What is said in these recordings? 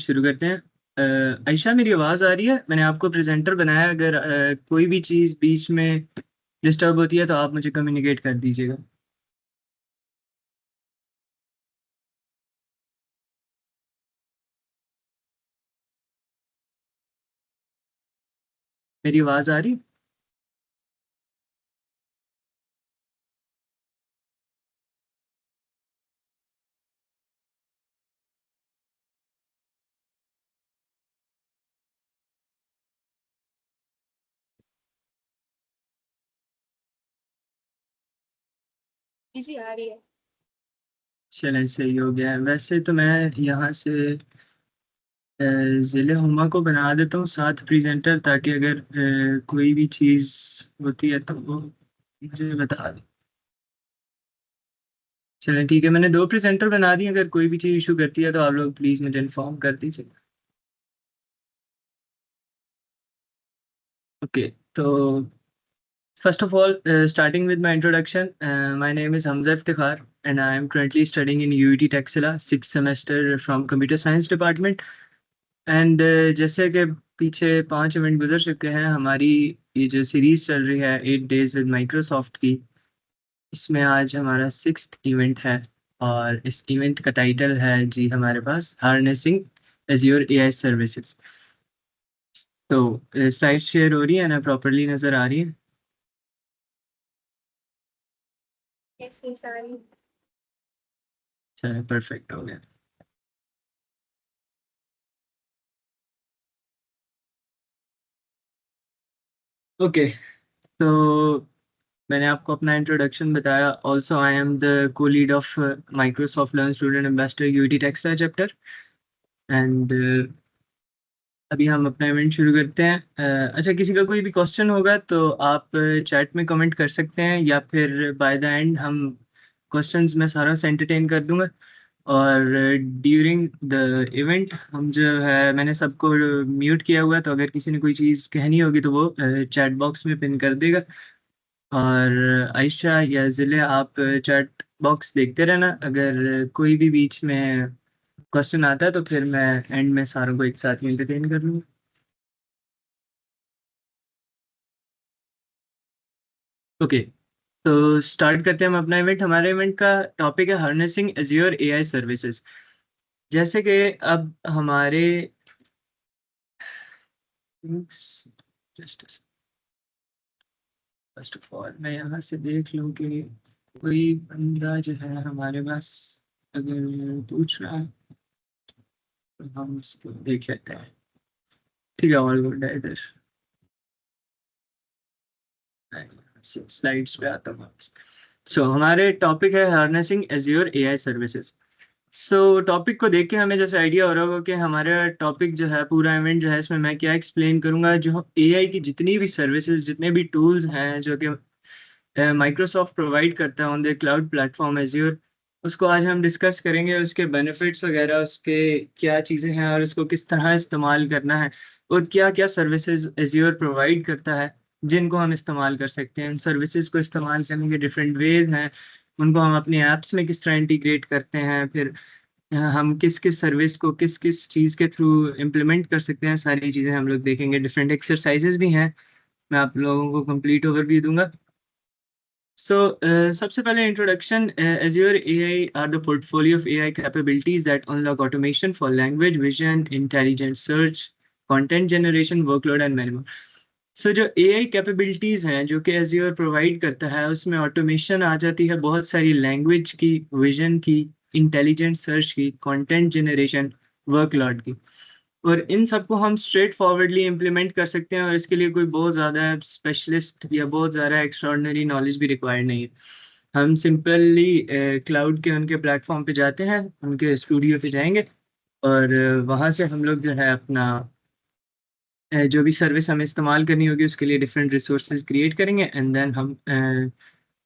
शुरू करते हैं। आयशा, मेरी आवाज़ आ रही है? मैंने आपको प्रेजेंटर बनाया। अगर कोई भी चीज़ बीच में डिस्टर्ब होती है तो आप मुझे कम्युनिकेट कर दीजिएगा। मेरी आवाज़ आ रही? जी, जी, आ रही है। चलें, सही हो गया है। वैसे तो मैं यहाँ से ज़िले हुमा को बना देता हूँ साथ प्रेजेंटर, ताकि अगर कोई भी चीज़ होती है तो वो मुझे बता दें। चलें, ठीक है। मैंने दो प्रेजेंटर बना दिए। अगर कोई भी चीज़ इशू करती है तो आप लोग प्लीज़ मुझे इन्फॉर्म कर दीजिए। ओके। तो first of all, starting with my introduction, my name is Hamza Iftikhar and I am currently studying in UET Taxila, sixth semester from Computer Science Department. And जैसे कि पीछे 5 इवेंट गुजर चुके हैं, हमारी ये जो सीरीज चल रही है 8 days with Microsoft की, इसमें आज हमारा 6th इवेंट है। और इस इवेंट का टाइटल है जी हमारे पास हार्नेसिंग एज़्योर एआई सर्विसेज। तो स्लाइड शेयर हो रही है ना? प्रॉपरली नज़र आ रही है? यस, यस, आ रही है। चलो, परफेक्ट हो गया। ओके। तो मैंने आपको अपना इंट्रोडक्शन बताया। ऑल्सो आई एम द को lead of Microsoft learn student ambassador UT Taxila chapter. And अभी हम अपना इवेंट शुरू करते हैं। अच्छा, किसी का कोई भी क्वेश्चन होगा तो आप चैट में कमेंट कर सकते हैं, या फिर बाय द एंड हम क्वेश्चंस में सारा से एंटरटेन कर दूंगा। और ड्यूरिंग द इवेंट हम जो है, मैंने सबको म्यूट किया हुआ है, तो अगर किसी ने कोई चीज़ कहनी होगी तो वो चैट बॉक्स में पिन कर देगा। और आयशा या ज़िले, आप चैट बॉक्स देखते रहना। अगर कोई भी बीच में क्वेश्चन आता है तो फिर मैं एंड में सारों को एक साथ में एंटरटेन कर लूँगा। ओके। तो स्टार्ट करते हैं हम अपना इवेंट। हमारे इवेंट का टॉपिक है हार्नेसिंग एज़्योर एआई सर्विसेज। जैसे कि अब हमारे जस्ट फर्स्ट ऑफ ऑल मैं यहाँ से देख लूँ कि कोई बंदा जो है हमारे पास अगर पूछ रहा है तो हम उसको देख लेते हैं। ठीक है, ऑल गुड है इधर। स्लाइड्स पे आता हूँ। सो हमारे टॉपिक है हार्नेसिंग एज़्योर एआई सर्विसेज। सो टॉपिक को देख के हमें जैसे आइडिया हो रहा होगा कि हमारा टॉपिक जो है, पूरा इवेंट जो है, इसमें मैं क्या एक्सप्लेन करूंगा। जो एआई की जितनी भी सर्विसेज, जितने भी टूल्स हैं जो कि माइक्रोसॉफ्ट प्रोवाइड करता है on the cloud platform azure, उसको आज हम डिस्कस करेंगे। उसके बेनिफिट्स वगैरह, उसके क्या चीज़ें हैं और उसको किस तरह इस्तेमाल करना है, और क्या क्या सर्विसेज एज्योर प्रोवाइड करता है जिनको हम इस्तेमाल कर सकते हैं। उन सर्विसेज को इस्तेमाल करने के डिफरेंट वेज हैं। उनको हम अपने ऐप्स में किस तरह इंटीग्रेट करते हैं, फिर हम किस किस सर्विस को किस किस चीज़ के थ्रू इम्प्लीमेंट कर सकते हैं, सारी चीज़ें हम लोग देखेंगे। डिफरेंट एक्सरसाइजेज भी हैं, मैं आप लोगों को कंप्लीट ओवरव्यू दूंगा। So, सबसे पहले introduction. Azure AI are the portfolio of AI capabilities that unlock automation for language, vision, intelligent search, content generation, workload and many more. So, जो AI capabilities हैं जो कि Azure provide करता है, उसमें automation आ जाती है बहुत सारी language की, vision की, intelligent search की, content generation, workload की। और इन सबको हम स्ट्रेट फॉरवर्डली इम्प्लीमेंट कर सकते हैं, और इसके लिए कोई बहुत ज़्यादा स्पेशलिस्ट या बहुत ज़्यादा एक्स्ट्रॉर्डनरी नॉलेज भी रिक्वायर्ड नहीं है। हम सिंपली क्लाउड के उनके प्लेटफॉर्म पे जाते हैं, उनके स्टूडियो पे जाएंगे, और वहाँ से हम लोग जो है अपना जो भी सर्विस हमें इस्तेमाल करनी होगी उसके लिए डिफरेंट रिसोर्सेज क्रिएट करेंगे। एंड देन हम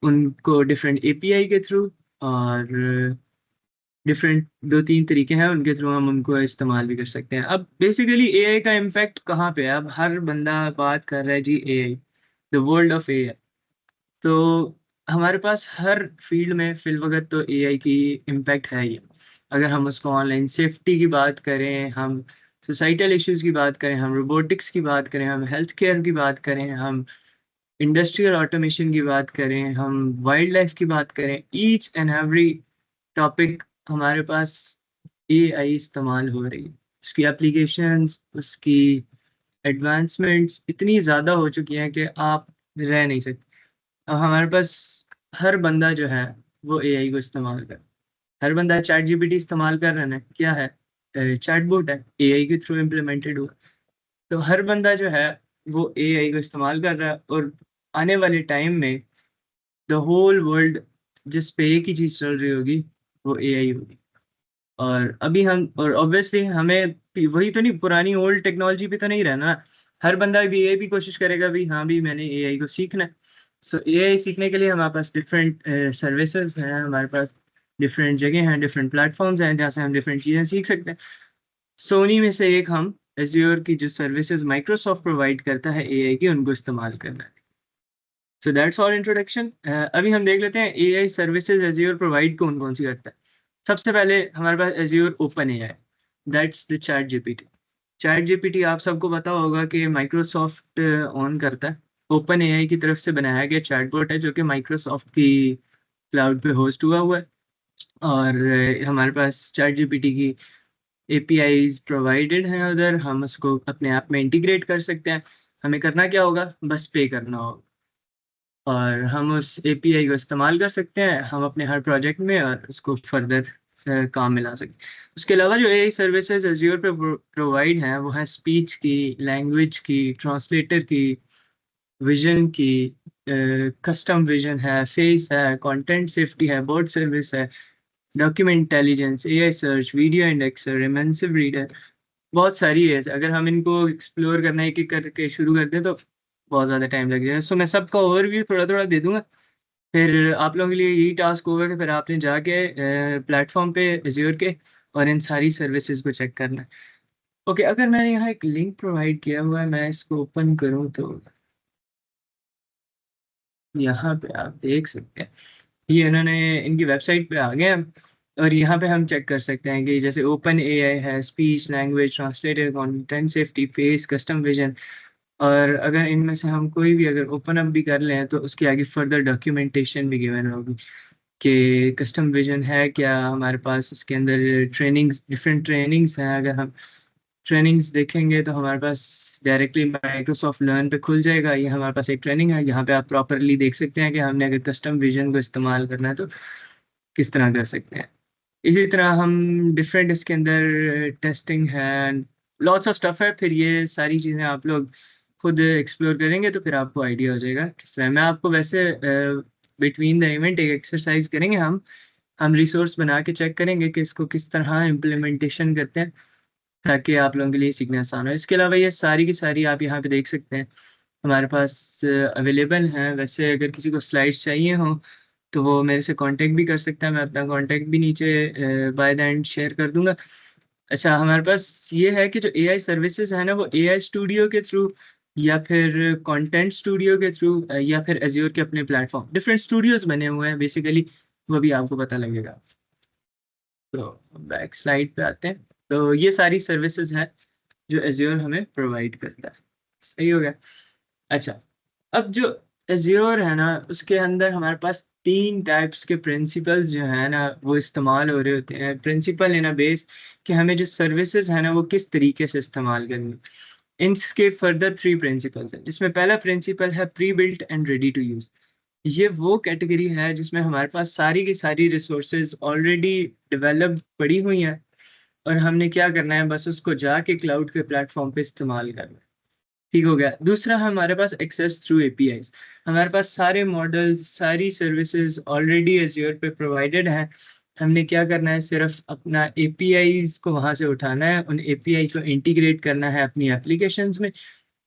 उनको डिफरेंट एपीआई के थ्रू और डिफरेंट 2-3 तरीके हैं उनके थ्रू हम उनको इस्तेमाल भी कर सकते हैं। अब बेसिकली एआई का इम्पैक्ट कहाँ पे है? अब हर बंदा बात कर रहा है जी AI, the world of AI. तो हमारे पास हर फील्ड में फिल वक्त तो एआई की इम्पैक्ट है ही। अगर हम उसको ऑनलाइन सेफ्टी की बात करें, हम सोसाइटल इश्यूज की बात करें, हम रोबोटिक्स की बात करें, हम हेल्थ केयर की बात करें, हम इंडस्ट्रियल ऑटोमेशन की बात करें, हम वाइल्ड लाइफ की बात करें, ईच एंड एवरी टॉपिक हमारे पास एआई इस्तेमाल हो रही है। उसकी एप्लीकेशंस, उसकी एडवांसमेंट्स इतनी ज़्यादा हो चुकी हैं कि आप रह नहीं सकते। अब हमारे पास हर बंदा जो है वो एआई को इस्तेमाल कर, हर बंदा चैट जीपीटी इस्तेमाल कर रहा है। क्या है? चैटबॉट है, एआई के थ्रू इम्प्लीमेंटेड हुआ। तो हर बंदा जो है वो एआई को इस्तेमाल कर रहा है, और आने वाले टाइम में द होल वर्ल्ड जिस पे एक ही चीज़ चल रही होगी वो एआई होगी। और अभी हम, और ऑब्वियसली हमें वही तो नहीं, पुरानी ओल्ड टेक्नोलॉजी पे तो नहीं रहना। हर बंदा भी ये भी कोशिश करेगा भी हाँ भी मैंने एआई को सीखना है। सो एआई सीखने के लिए हमारे पास डिफरेंट सर्विसेज हैं, हमारे पास डिफरेंट जगह हैं, डिफरेंट प्लेटफॉर्म्स हैं जहाँ से हम डिफरेंट चीज़ें सीख सकते हैं। सोनी में से एक हम एज्योर की जो सर्विसेज माइक्रोसॉफ्ट प्रोवाइड करता है एआई की, उनको इस्तेमाल करना है। So that's all introduction. अभी हम देख लेते हैं एआई सर्विसेज एज्योर प्रोवाइड कौन कौन सी करता है। सबसे पहले हमारे पास Azure open AI, that's the chat GPT. Chat GPT आप सबको पता होगा कि माइक्रोसॉफ्ट ऑन करता है। ओपन एआई की तरफ से बनाया गया चैटबॉट है जो कि माइक्रोसॉफ्ट की क्लाउड पे होस्ट हुआ है। और हमारे पास चैट जीपीटी की एपीआईज प्रोवाइडेड हैं उधर, हम उसको अपने ऐप में इंटीग्रेट कर सकते हैं। हमें करना क्या होगा? बस पे करना होगा, और हम उस एपीआई को इस्तेमाल कर सकते हैं हम अपने हर प्रोजेक्ट में, और उसको फर्दर काम में ला सकते हैं। उसके अलावा जो एआई सर्विसेज एज्योर पे प्रोवाइड हैं वो है स्पीच की, लैंग्वेज की, ट्रांसलेटर की, विजन की, कस्टम विजन है, फेस है, कंटेंट सेफ्टी है, बोर्ड सर्विस है, document intelligence, AI search, video indexer, रिमेंसिव रीडर, बहुत सारी है। अगर हम इनको एक्सप्लोर करना एक एक करके शुरू कर दें तो बहुत ज़्यादा टाइम लग जाएगा। सो मैं सबका ओवरव्यू थोड़ा थोड़ा दे दूंगा, फिर आप लोगों के लिए यही टास्क होगा कि फिर आपने जाके प्लेटफॉर्म पे एज्योर के और इन सारी सर्विसेज को चेक करना है। ओके, अगर मैंने यहाँ एक लिंक प्रोवाइड किया हुआ है, मैं इसको ओपन करूँ तो यहाँ पे आप देख सकते हैं, ये इन्होंने इनकी वेबसाइट पे आ गए हम। और यहाँ पे हम चेक कर सकते हैं कि जैसे ओपन एआई है, speech, language, translator, content safety, face, custom vision. और अगर इनमें से हम कोई भी अगर ओपन अप भी कर लें तो उसके आगे फर्दर डॉक्यूमेंटेशन भी गिवन होगी कि कस्टम विजन है क्या हमारे पास। इसके अंदर ट्रेनिंग्स, डिफरेंट ट्रेनिंग्स हैं। अगर हम ट्रेनिंग्स देखेंगे तो हमारे पास डायरेक्टली माइक्रोसॉफ्ट लर्न पे खुल जाएगा। ये हमारे पास एक ट्रेनिंग है, यहाँ पे आप प्रॉपरली देख सकते हैं कि हमने अगर कस्टम विजन को इस्तेमाल करना है तो किस तरह कर सकते हैं। इसी तरह हम डिफरेंट, इसके अंदर टेस्टिंग है, लॉट्स ऑफ स्टफ है। फिर ये सारी चीज़ें आप लोग खुद एक्सप्लोर करेंगे तो फिर आपको आइडिया हो जाएगा किस तरह। मैं आपको वैसे बिटवीन द इवेंट एक एक्सरसाइज करेंगे, हम रिसोर्स बना के चेक करेंगे कि इसको किस तरह इम्प्लीमेंटेशन करते हैं ताकि आप लोगों के लिए सीखना आसान हो। इसके अलावा ये सारी की सारी आप यहाँ पे देख सकते हैं हमारे पास अवेलेबल हैं। वैसे अगर किसी को स्लाइड्स चाहिए हो तो वो मेरे से कांटेक्ट भी कर सकता है, मैं अपना कांटेक्ट भी नीचे बाय द एंड शेयर कर दूंगा। अच्छा, हमारे पास ये है कि जो एआई सर्विसेज है ना वो एआई स्टूडियो के थ्रू, या फिर कंटेंट स्टूडियो के थ्रू, या फिर एज्योर के अपने प्लेटफॉर्म, डिफरेंट स्टूडियोज बने हुए हैं बेसिकली, वो भी आपको पता लगेगा। तो बैक स्लाइड पे आते हैं। तो ये सारी सर्विसेज हैं जो एज्योर हमें प्रोवाइड करता है। सही हो गया। अच्छा, अब जो एज्योर है ना उसके अंदर हमारे पास तीन टाइप्स के प्रिंसिपल्स जो है ना वो इस्तेमाल हो रहे होते हैं। प्रिंसिपल इन अ बेस कि हमें जो सर्विसेज है ना वो किस तरीके से इस्तेमाल करनी। इनके फर्दर थ्री प्रिंसिपल्स हैं, जिसमें पहला प्रिंसिपल है pre built and ready to use. ये वो कैटेगरी है जिसमें हमारे पास सारी की सारी रिसोर्सेज ऑलरेडी डेवलप्ड पड़ी हुई हैं, और हमने क्या करना है, बस उसको जाके क्लाउड के प्लेटफॉर्म पे इस्तेमाल करना है। ठीक हो गया। दूसरा, हमारे पास एक्सेस थ्रू एपीआईज, हमारे पास सारे मॉडल्स, सारी सर्विसेज ऑलरेडी एज्योर पे प्रोवाइडेड हैं। हमने क्या करना है, सिर्फ अपना एपीआईज को वहां से उठाना है, उन एपीआई को इंटीग्रेट करना है अपनी एप्लीकेशंस में,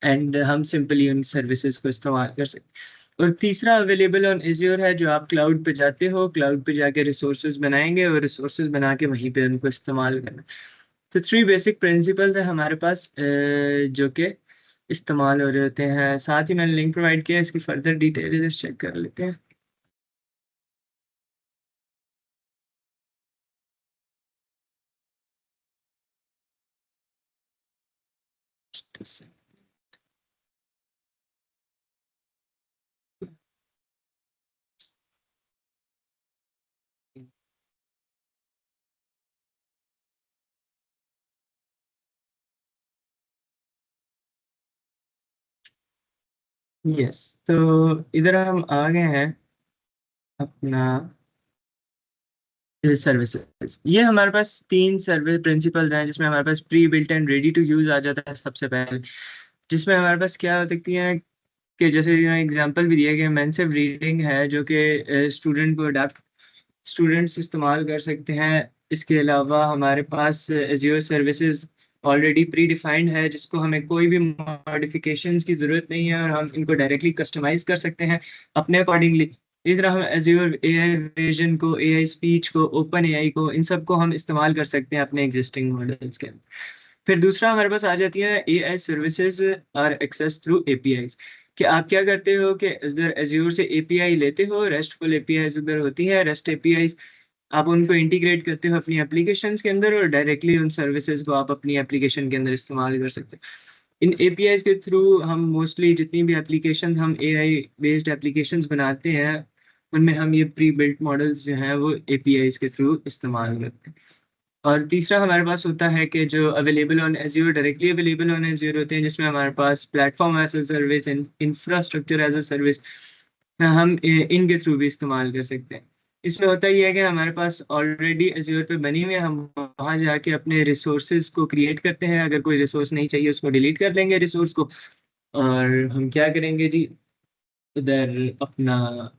एंड हम सिंपली उन सर्विसेज को इस्तेमाल कर सकते हैं। और तीसरा अवेलेबल ऑन एज्योर है, जो आप क्लाउड पे जाते हो, क्लाउड पे जाके रिसोर्सेज बनाएंगे और रिसोर्सेज बना के वहीं पे उनको इस्तेमाल करना। तो थ्री बेसिक प्रिंसिपल्स हैं हमारे पास जो कि इस्तेमाल हो रहे होते हैं। साथ ही मैंने लिंक प्रोवाइड किया है, इसकी फर्दर डिटेल इधर चेक कर लेते हैं। यस, तो इधर हम आ गए हैं अपना सर्विसेज। ये हमारे पास तीन सर्विस प्रिंसिपल्स हैं, जिसमें हमारे पास pre built and ready to use आ जाता है सबसे पहले। जिसमें हमारे पास क्या हो सकती है कि जैसे एग्जांपल भी दिया गया, मेंसिव रीडिंग है जो कि स्टूडेंट को अडेप्ट स्टूडेंट्स इस्तेमाल कर सकते हैं। इसके अलावा हमारे पास Azure services already predefined है, जिसको हमें कोई भी मॉडिफिकेशंस की ज़रूरत नहीं है और हम इनको डायरेक्टली कस्टमाइज कर सकते हैं अपने अकॉर्डिंगली। इस तरह हम एज़्योर एआई विजन को, एआई स्पीच को, ओपन एआई को, इन सब को हम इस्तेमाल कर सकते हैं अपने एग्जिस्टिंग मॉडल्स के अंदर। फिर दूसरा हमारे पास आ जाती है AI services are access through APIs. कि आप क्या करते हो कि उधर एज्योर से एपीआई लेते हो, रेस्टफुल एपीआईज उधर होती है, रेस्ट एपीआईज। आप उनको इंटीग्रेट करते हो अपनी एप्लीकेशंस के अंदर और डायरेक्टली उन सर्विसेज को आप अपनी एप्लीकेशन के अंदर इस्तेमाल कर सकते हो। इन एपीआईज के थ्रू हम मोस्टली जितनी भी एप्लीकेशंस, हम एआई बेस्ड एप्लीकेशंस बनाते हैं, उनमें हम ये प्री बिल्ट मॉडल्स जो हैं वो एपीआईज के थ्रू इस्तेमाल करते हैं। और तीसरा हमारे पास होता है कि जो available on Azure, directly available on Azure होते हैं, जिसमें हमारे पास platform as a service and infrastructure as a service हम इनके थ्रू भी इस्तेमाल कर सकते हैं। इसमें होता ही है कि हमारे पास ऑलरेडी एज्योर पे बनी हुई है, हम वहाँ जाके अपने रिसोर्सेज को क्रिएट करते हैं। अगर कोई रिसोर्स नहीं चाहिए उसको डिलीट कर लेंगे रिसोर्स को, और हम क्या करेंगे जी, उधर अपना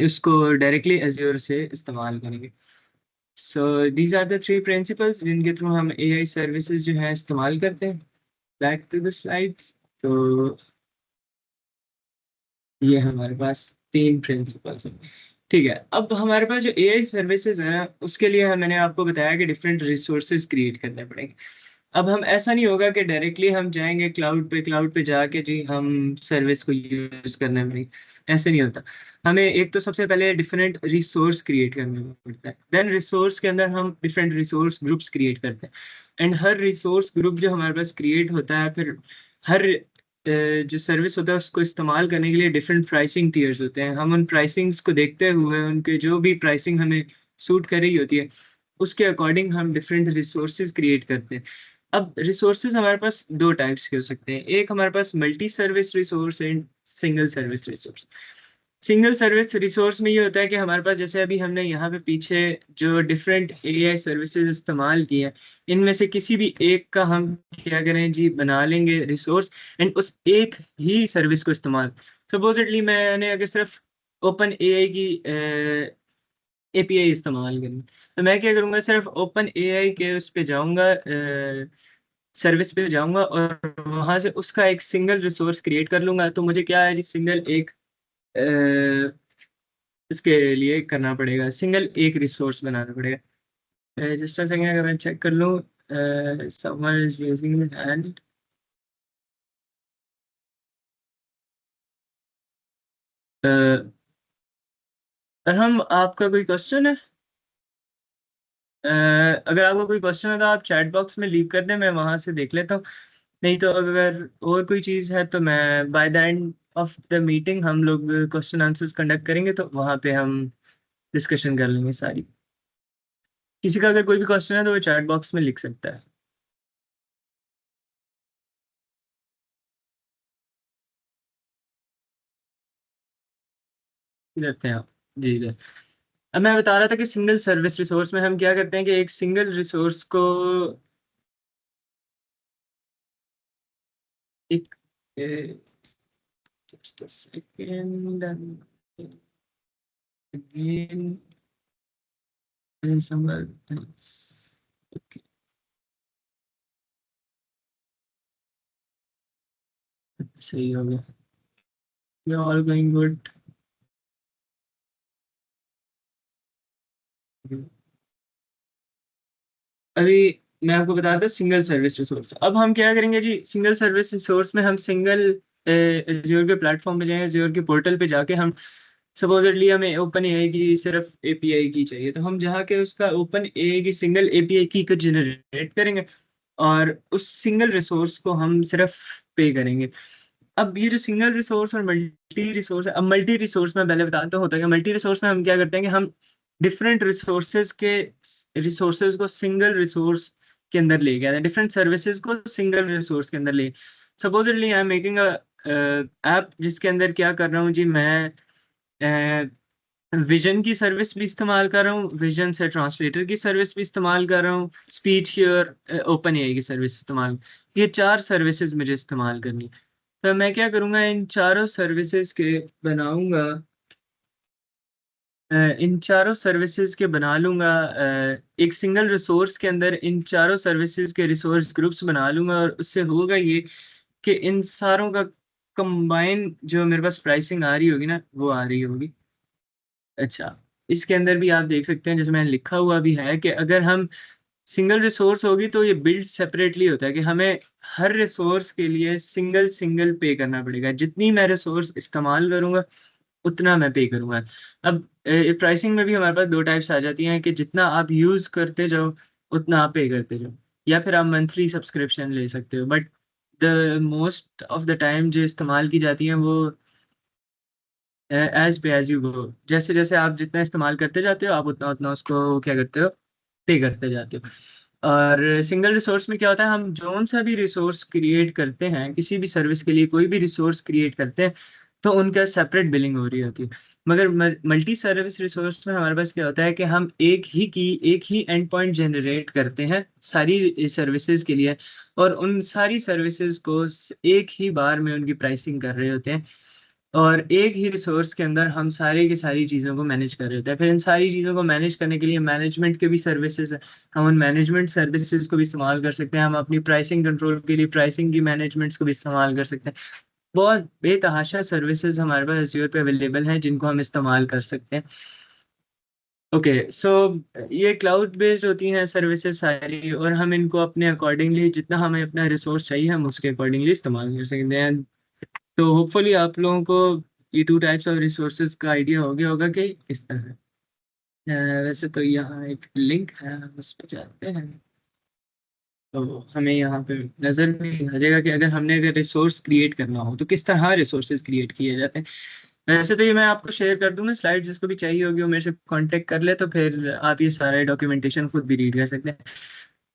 इसको डायरेक्टली एज्योर से इस्तेमाल करेंगे। So these are the three principles जिनके थ्रू हम एआई सर्विसेज जो है इस्तेमाल करते हैं। Back to the slides. तो ये हमारे पास तीन प्रिंसिपल्स हैं। ठीक है, अब हमारे पास जो एआई सर्विसेज है ना, उसके लिए मैंने आपको बताया कि डिफरेंट रिसोर्सेज क्रिएट करने पड़ेंगे। अब हम ऐसा नहीं होगा कि डायरेक्टली हम जाएंगे क्लाउड पे जाके जी हम सर्विस को यूज करने में, ऐसे नहीं होता। हमें एक तो सबसे पहले डिफरेंट रिसोर्स क्रिएट करना पड़ता है, देन रिसोर्स के अंदर हम डिफरेंट रिसोर्स ग्रुप्स क्रिएट करते हैं। एंड हर रिसोर्स ग्रुप जो हमारे पास क्रिएट होता है, फिर हर जो सर्विस होता है उसको इस्तेमाल करने के लिए डिफरेंट प्राइसिंग टीयर्स होते हैं। हम उन प्राइसिंग्स को देखते हुए, उनके जो भी प्राइसिंग हमें सूट कर रही होती है, उसके अकॉर्डिंग हम डिफरेंट रिसोर्सेज क्रिएट करते हैं। अब रिसोर्सेज हमारे पास दो टाइप्स के हो सकते हैं। एक हमारे पास multi service resource and single service resource. Single service resource में ये होता है कि हमारे पास, जैसे अभी हमने यहाँ पे पीछे जो डिफरेंट एआई सर्विसेज इस्तेमाल की हैं, इनमें से किसी भी एक का हम क्या करें जी, बना लेंगे रिसोर्स एंड उस एक ही सर्विस को इस्तेमाल। सपोजिटली मैंने अगर सिर्फ ओपन एआई की एपीआई इस्तेमाल करनी, तो मैं क्या करूँगा, सिर्फ ओपन एआई के उस पे जाऊँगा, सर्विस पे जाऊँगा और वहाँ से उसका एक सिंगल रिसोर्स क्रिएट कर लूँगा। तो मुझे क्या है जी, सिंगल एक इसके लिए करना पड़ेगा, सिंगल एक रिसोर्स बनाना पड़ेगा। जस्ट अ सेकंड, अगर मैं चेक कर लूँ, समवन इज रेजिंग हैंड। हम, आपका कोई क्वेश्चन है? अ, अगर आपका कोई क्वेश्चन है तो आप चैट बॉक्स में लीव कर दें, मैं वहाँ से देख लेता हूँ। नहीं तो अगर और कोई चीज़ है तो मैं by the end of the meeting हम लोग क्वेश्चन आंसर्स कंडक्ट करेंगे, तो वहाँ पे हम डिस्कशन कर लेंगे सारी। किसी का अगर कोई भी क्वेश्चन है तो वो चैट बॉक्स में लिख सकता है। करते हैं आप जी जी। अब मैं बता रहा था कि सिंगल सर्विस रिसोर्स में हम क्या करते हैं कि एक सिंगल रिसोर्स को एक, just a second, again someone else. Okay, सही हो गया। You all going good. अभी मैं आपको बता था सिंगल सर्विस रिसोर्स। अब हम क्या करेंगे जी, सिंगल सर्विस रिसोर्स में हम सिंगल एज्योर के प्लेटफॉर्म पे जाएंगे, एज्योर के पोर्टल पे जाके हम सपोजिटली हमें ओपन एआई की सिर्फ एपीआई की चाहिए, तो हम जहाँ के उसका ओपन एआई की सिंगल एपीआई की को जनरेट करेंगे। और उस सिंगल रिसोर्स को हम सिर्फ पे करेंगे। अब ये जो सिंगल रिसोर्स और मल्टी रिसोर्स है, अब मल्टी रिसोर्स में पहले बताता हूँ होता है कि मल्टी रिसोर्स में हम क्या करते हैं कि हम डिफरेंट रिसोर्सेज को सिंगल रिसोर्स के अंदर ले गए, डिफरेंट सर्विसेज को सिंगल रिसोर्स के अंदर ले। Supposedly I am making a app जिसके अंदर क्या कर रहा हूँ जी, मैं विजन की सर्विस भी इस्तेमाल कर रहा हूँ, विजन से ट्रांसलेटर की सर्विस भी इस्तेमाल कर रहा हूँ, स्पीच की और ओपन एआई की सर्विस इस्तेमाल, ये 4 सर्विसेज मुझे इस्तेमाल करनी है। तो मैं क्या करूँगा, इन चारों सर्विसेज के बनाऊँगा, इन चारों सर्विसेज के बना लूँगा, एक सिंगल रिसोर्स के अंदर इन चारों सर्विसेज के रिसोर्स ग्रुप्स बना लूँगा, और उससे होगा ये कि इन सारों का कंबाइन जो मेरे पास प्राइसिंग आ रही होगी ना, वो आ रही होगी। अच्छा, इसके अंदर भी आप देख सकते हैं, जैसे मैंने लिखा हुआ भी है कि अगर हम सिंगल रिसोर्स होगी तो ये बिल्ड सेपरेटली होता है कि हमें हर रिसोर्स के लिए सिंगल पे करना पड़ेगा। जितनी मैं रिसोर्स इस्तेमाल करूँगा, उतना मैं पे करूँगा। अब प्राइसिंग में भी हमारे पास 2 टाइप्स आ जाती हैं कि जितना आप यूज़ करते जाओ, उतना आप पे करते जाओ, या फिर आप मंथली सब्सक्रिप्शन ले सकते हो। But the most of the time जो इस्तेमाल की जाती हैं वो एज़ पे एज़ यू गो, जैसे-जैसे आप जितना इस्तेमाल करते जाते हो, आप उतना-उतना उसको क्या करते हो, पे करते जाते हो। और सिंगल रिसोर्स में क्या होता है, हम जौन-सा भी रिसोर्स क्रिएट करते हैं, किसी भी सर्विस के लिए कोई भी रिसोर्स क्रिएट करते हैं, तो उनका सेपरेट बिलिंग हो रही होती है। मगर मल्टी सर्विस रिसोर्स में हमारे पास क्या होता है कि हम एक ही एंड पॉइंट जनरेट करते हैं सारी सर्विसेज़ के लिए, और उन सारी सर्विसेज़ को एक ही बार में उनकी प्राइसिंग कर रहे होते हैं। और एक ही रिसोर्स के अंदर हम सारी की सारी चीज़ों को मैनेज कर रहे होते हैं। फिर इन सारी चीज़ों को मैनेज करने के लिए मैनेजमेंट के भी सर्विसेज़ हैं। हम उन मैनेजमेंट सर्विसेज़ को भी इस्तेमाल कर सकते हैं। हम अपनी प्राइसिंग कंट्रोल के लिए प्राइसिंग की मैनेजमेंट्स को भी इस्तेमाल कर सकते हैं। बहुत बेतहाशा सर्विसेज़ हमारे पास एज़्योर पे अवेलेबल हैं, जिनको हम इस्तेमाल कर सकते हैं। ओके, सो ये क्लाउड बेस्ड होती हैं सर्विसेज़ सारी, और हम इनको अपने अकॉर्डिंगली जितना हमें अपना रिसोर्स चाहिए, हम उसके अकॉर्डिंगली इस्तेमाल कर सकते हैं। तो होपफुली आप लोगों को ये 2 टाइप्स ऑफ रिसोर्सेज़ का आइडिया हो गया होगा कि किस तरह है। वैसे तो यहाँ एक लिंक है, हम उस पे जाते हैं, तो हमें यहाँ पे नज़र भी आ जाएगा कि अगर रिसोर्स क्रिएट करना हो, तो किस तरह रिसोर्सेज़ क्रिएट किए जाते हैं। वैसे तो ये मैं आपको शेयर कर दूँगा स्लाइड, जिसको भी चाहिए होगी वो मेरे से कॉन्टैक्ट कर ले, तो फिर आप ये सारा डॉक्यूमेंटेशन खुद भी रीड कर सकते हैं।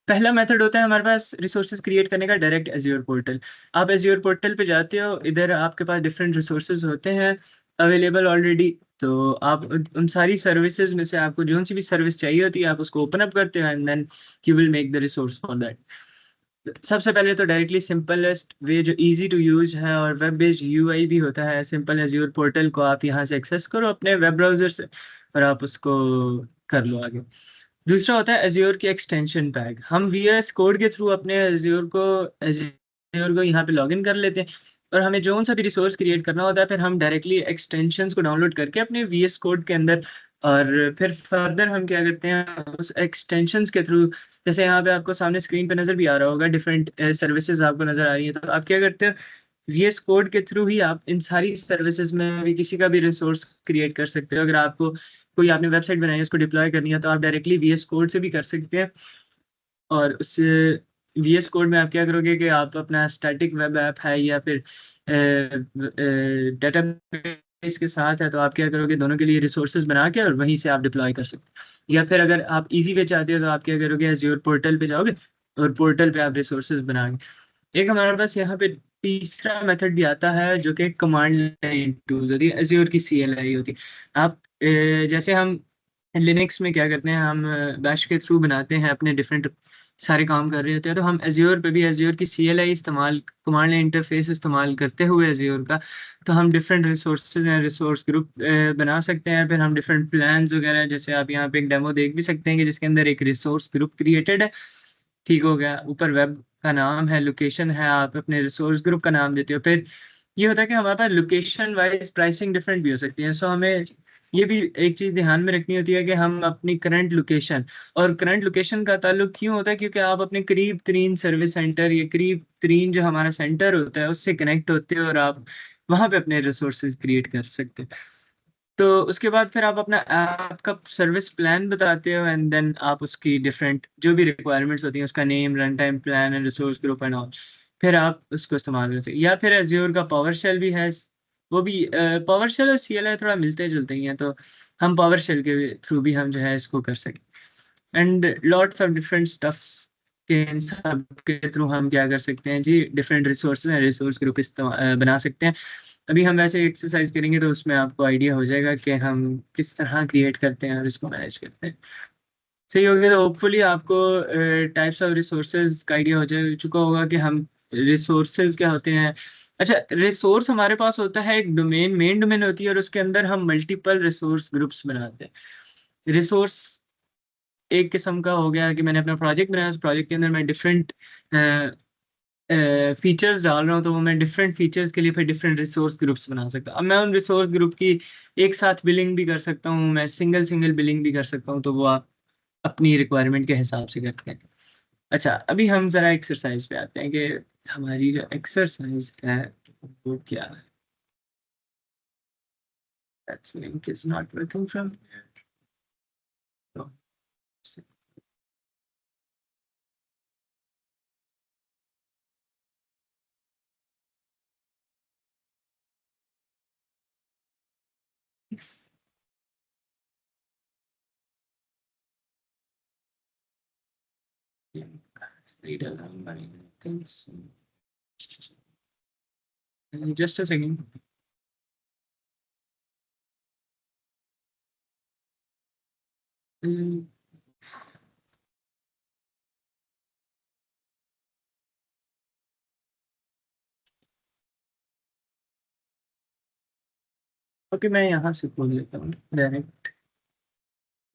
पहला मेथड होता है हमारे पास रिसोर्सेज क्रिएट करने का, डायरेक्ट एज़्योर पोर्टल। आप एज़्योर पोर्टल पे जाते हो, इधर आपके पास डिफरेंट रिसोर्सेज होते हैं अवेलेबल ऑलरेडी। तो आप उन उन सारी सर्विसेज में से आपको जौन-सी भी सर्विस चाहिए होती है, आप उसको ओपन अप करते हो, and then you will make the resource for that. सबसे पहले तो डायरेक्टली सिंपलेस्ट वे जो ईज़ी टू यूज़ है और वेब बेस्ड यूआई भी होता है, सिंपल एज़्योर पोर्टल को आप यहाँ से एक्सेस करो अपने वेब ब्राउज़र से, और आप उसको कर लो आगे। दूसरा होता है एज़्योर की एक्सटेंशन पैक। हम वीएस कोड के थ्रू अपने एज़्योर को यहाँ पे लॉगिन कर लेते हैं, और हमें जौन-सा भी रिसोर्स क्रिएट करना होता है, फिर हम डायरेक्टली एक्सटेंशंस को डाउनलोड करके अपने वीएस कोड के अंदर, और फिर फर्दर हम क्या करते हैं उस एक्सटेंशंस के थ्रू, जैसे यहाँ पे आपको सामने स्क्रीन पे नज़र भी आ रहा होगा, डिफरेंट सर्विसेज़ आपको नज़र आ रही हैं। तो आप क्या करते हो, वीएस कोड के थ्रू ही आप इन सारी सर्विसेज़ में भी किसी का भी रिसोर्स क्रिएट कर सकते हो। अगर आपको कोई आपने वेबसाइट बनाई है, उसको डिप्लॉय करनी है, तो आप डायरेक्टली वीएस कोड से भी कर सकते हैं। और उस वीएस कोड में आप क्या करोगे कि आप अपना स्टैटिक वेब ऐप है या फिर डेटाबेस के साथ है, तो आप क्या करोगे, दोनों के लिए रिसोर्सेज बना के और वहीं से आप डिप्लॉय कर सकते हो। या फिर अगर आप ईज़ी वे चाहते हो, तो आप क्या करोगे, एज़्योर पोर्टल पे जाओगे और पोर्टल पे आप रिसोर्सेज बनाओगे। एक हमारे पास यहाँ पे तीसरा मेथड भी आता है, जो कि कमांड लाइन टूल्स होती है, एज़्योर की सीएलआई होती है। आप जैसे हम लिनक्स में क्या करते हैं, हम बैश के थ्रू बनाते हैं, अपने डिफरेंट सारे काम कर रहे होते हैं, तो हम एज़्योर पे भी एज़्योर की सीएलआई इस्तेमाल, कमांड लाइन इंटरफ़ेस इस्तेमाल करते हुए एज़्योर का, तो हम डिफरेंट रिसोर्सेज़ हैं, रिसोर्स ग्रुप बना सकते हैं। फिर हम डिफरेंट प्लान्स वगैरह, जैसे आप यहाँ पे एक डेमो देख भी सकते हैं कि जिसके अंदर एक रिसोर्स ग्रुप क्रिएटेड है, ठीक हो गया। ऊपर वेब का नाम है, लोकेशन है, आप अपने रिसोर्स ग्रुप का नाम देते हो। फिर ये होता है कि हमारे पास लोकेशन वाइज़ प्राइसिंग डिफरेंट भी हो सकती है। सो हमें ये भी एक चीज़ ध्यान में रखनी होती है कि हम अपनी करंट लोकेशन का ताल्लुक क्यों होता है, क्योंकि आप अपने करीब तरीन सर्विस सेंटर या करीब तरीन जो हमारा सेंटर होता है, उससे कनेक्ट होते हो, और आप वहाँ पे अपने रिसोर्सेज़ क्रिएट कर सकते हो। तो उसके बाद फिर आप अपना ऐप का सर्विस प्लान बताते हो एंड देन आप उसकी डिफरेंट जो भी रिक्वायरमेंट्स होती हैं उसका name, run time plan and resource group and all, फिर आप उसको इस्तेमाल कर सकते हैं। या फिर एज्योर का पावर शेल भी है, वो भी पावर शेल और सीएलआई थोड़ा मिलते जुलते ही हैं, तो हम पावर शेल के थ्रू भी हम जो है इसको कर सकते हैं। And lots of different stuffs के इन सब के थ्रू हम क्या कर सकते हैं जी, different resources and resource group बना सकते हैं। अभी हम वैसे एक्सरसाइज करेंगे तो उसमें आपको आइडिया हो जाएगा कि हम किस तरह क्रिएट करते हैं और इसको मैनेज करते हैं। सही हो गया, तो होपफुली आपको टाइप्स ऑफ रिसोर्सेज का आइडिया हो चुका होगा कि हम रिसोर्सेज क्या होते हैं। अच्छा, रिसोर्स हमारे पास होता है एक डोमेन, मेन डोमेन होती है और उसके अंदर हम मल्टीपल रिसोर्स ग्रुप्स बनाते हैं। रिसोर्स एक किस्म का हो गया कि मैंने अपना प्रोजेक्ट बनाया, उस प्रोजेक्ट के अंदर मैं डिफरेंट फीचर्स डाल रहा हूँ, तो वो मैं डिफरेंट फीचर्स के लिए फिर डिफरेंट रिसोर्स ग्रुप्स बना सकता हूँ। अब मैं उन रिसोर्स ग्रुप की एक साथ बिलिंग भी कर सकता हूँ, मैं सिंगल सिंगल बिलिंग भी कर सकता हूँ, तो वो आप अपनी रिक्वायरमेंट के हिसाब से करते हैं। अच्छा, अभी हम जरा एक्सरसाइज पे आते हैं कि हमारी जो एक्सरसाइज है वो क्या है। That's link is not working from here. तो, link, read along my things. Just a second. Okay, मैं यहाँ से खोल लेता हूँ डायरेक्ट,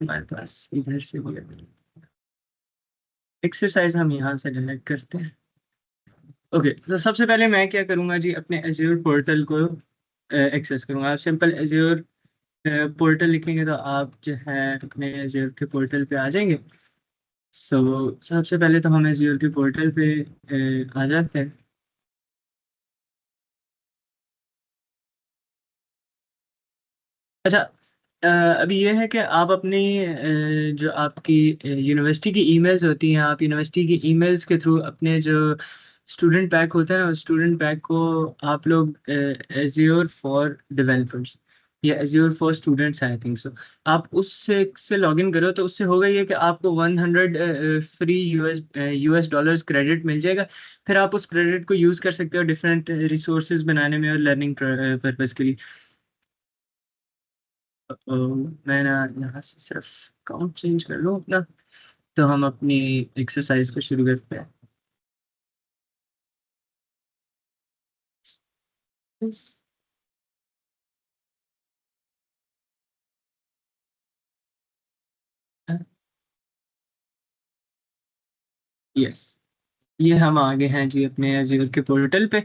हमारे पास इधर से भी एक्सरसाइज हम यहाँ से डायरेक्ट करते हैं। ओके, तो सबसे पहले मैं क्या करूँगा जी, अपने एज्योर पोर्टल को एक्सेस करूँगा। आप सिंपल एज्योर पोर्टल लिखेंगे तो आप जो है अपने एज्योर के पोर्टल पे आ जाएंगे। सो सबसे पहले तो हम एज्योर के पोर्टल पे आ जाते हैं। अच्छा, अभी ये है कि आप अपनी जो आपकी यूनिवर्सिटी की ईमेल्स होती हैं, आप यूनिवर्सिटी की ईमेल्स के थ्रू अपने जो स्टूडेंट पैक होता है ना, उस स्टूडेंट पैक को आप लोग एज्योर फॉर डेवलपर्स या azure for students, I think सो, आप उससे लॉगिन करो तो उससे होगा ये कि आपको 100 फ्री यूएस डॉलर्स क्रेडिट मिल जाएगा। फिर आप उस क्रेडिट को यूज़ कर सकते हो डिफरेंट रिसोर्सेज बनाने में और लर्निंग पर्पज़ के लिए। तो मैं ना यहाँ से सिर्फ काउंट चेंज कर लूँ अपना, तो हम अपनी एक्सरसाइज को शुरू करते हैं। यस, ये हम आगे हैं जी अपने एज्योर के पोर्टल पे।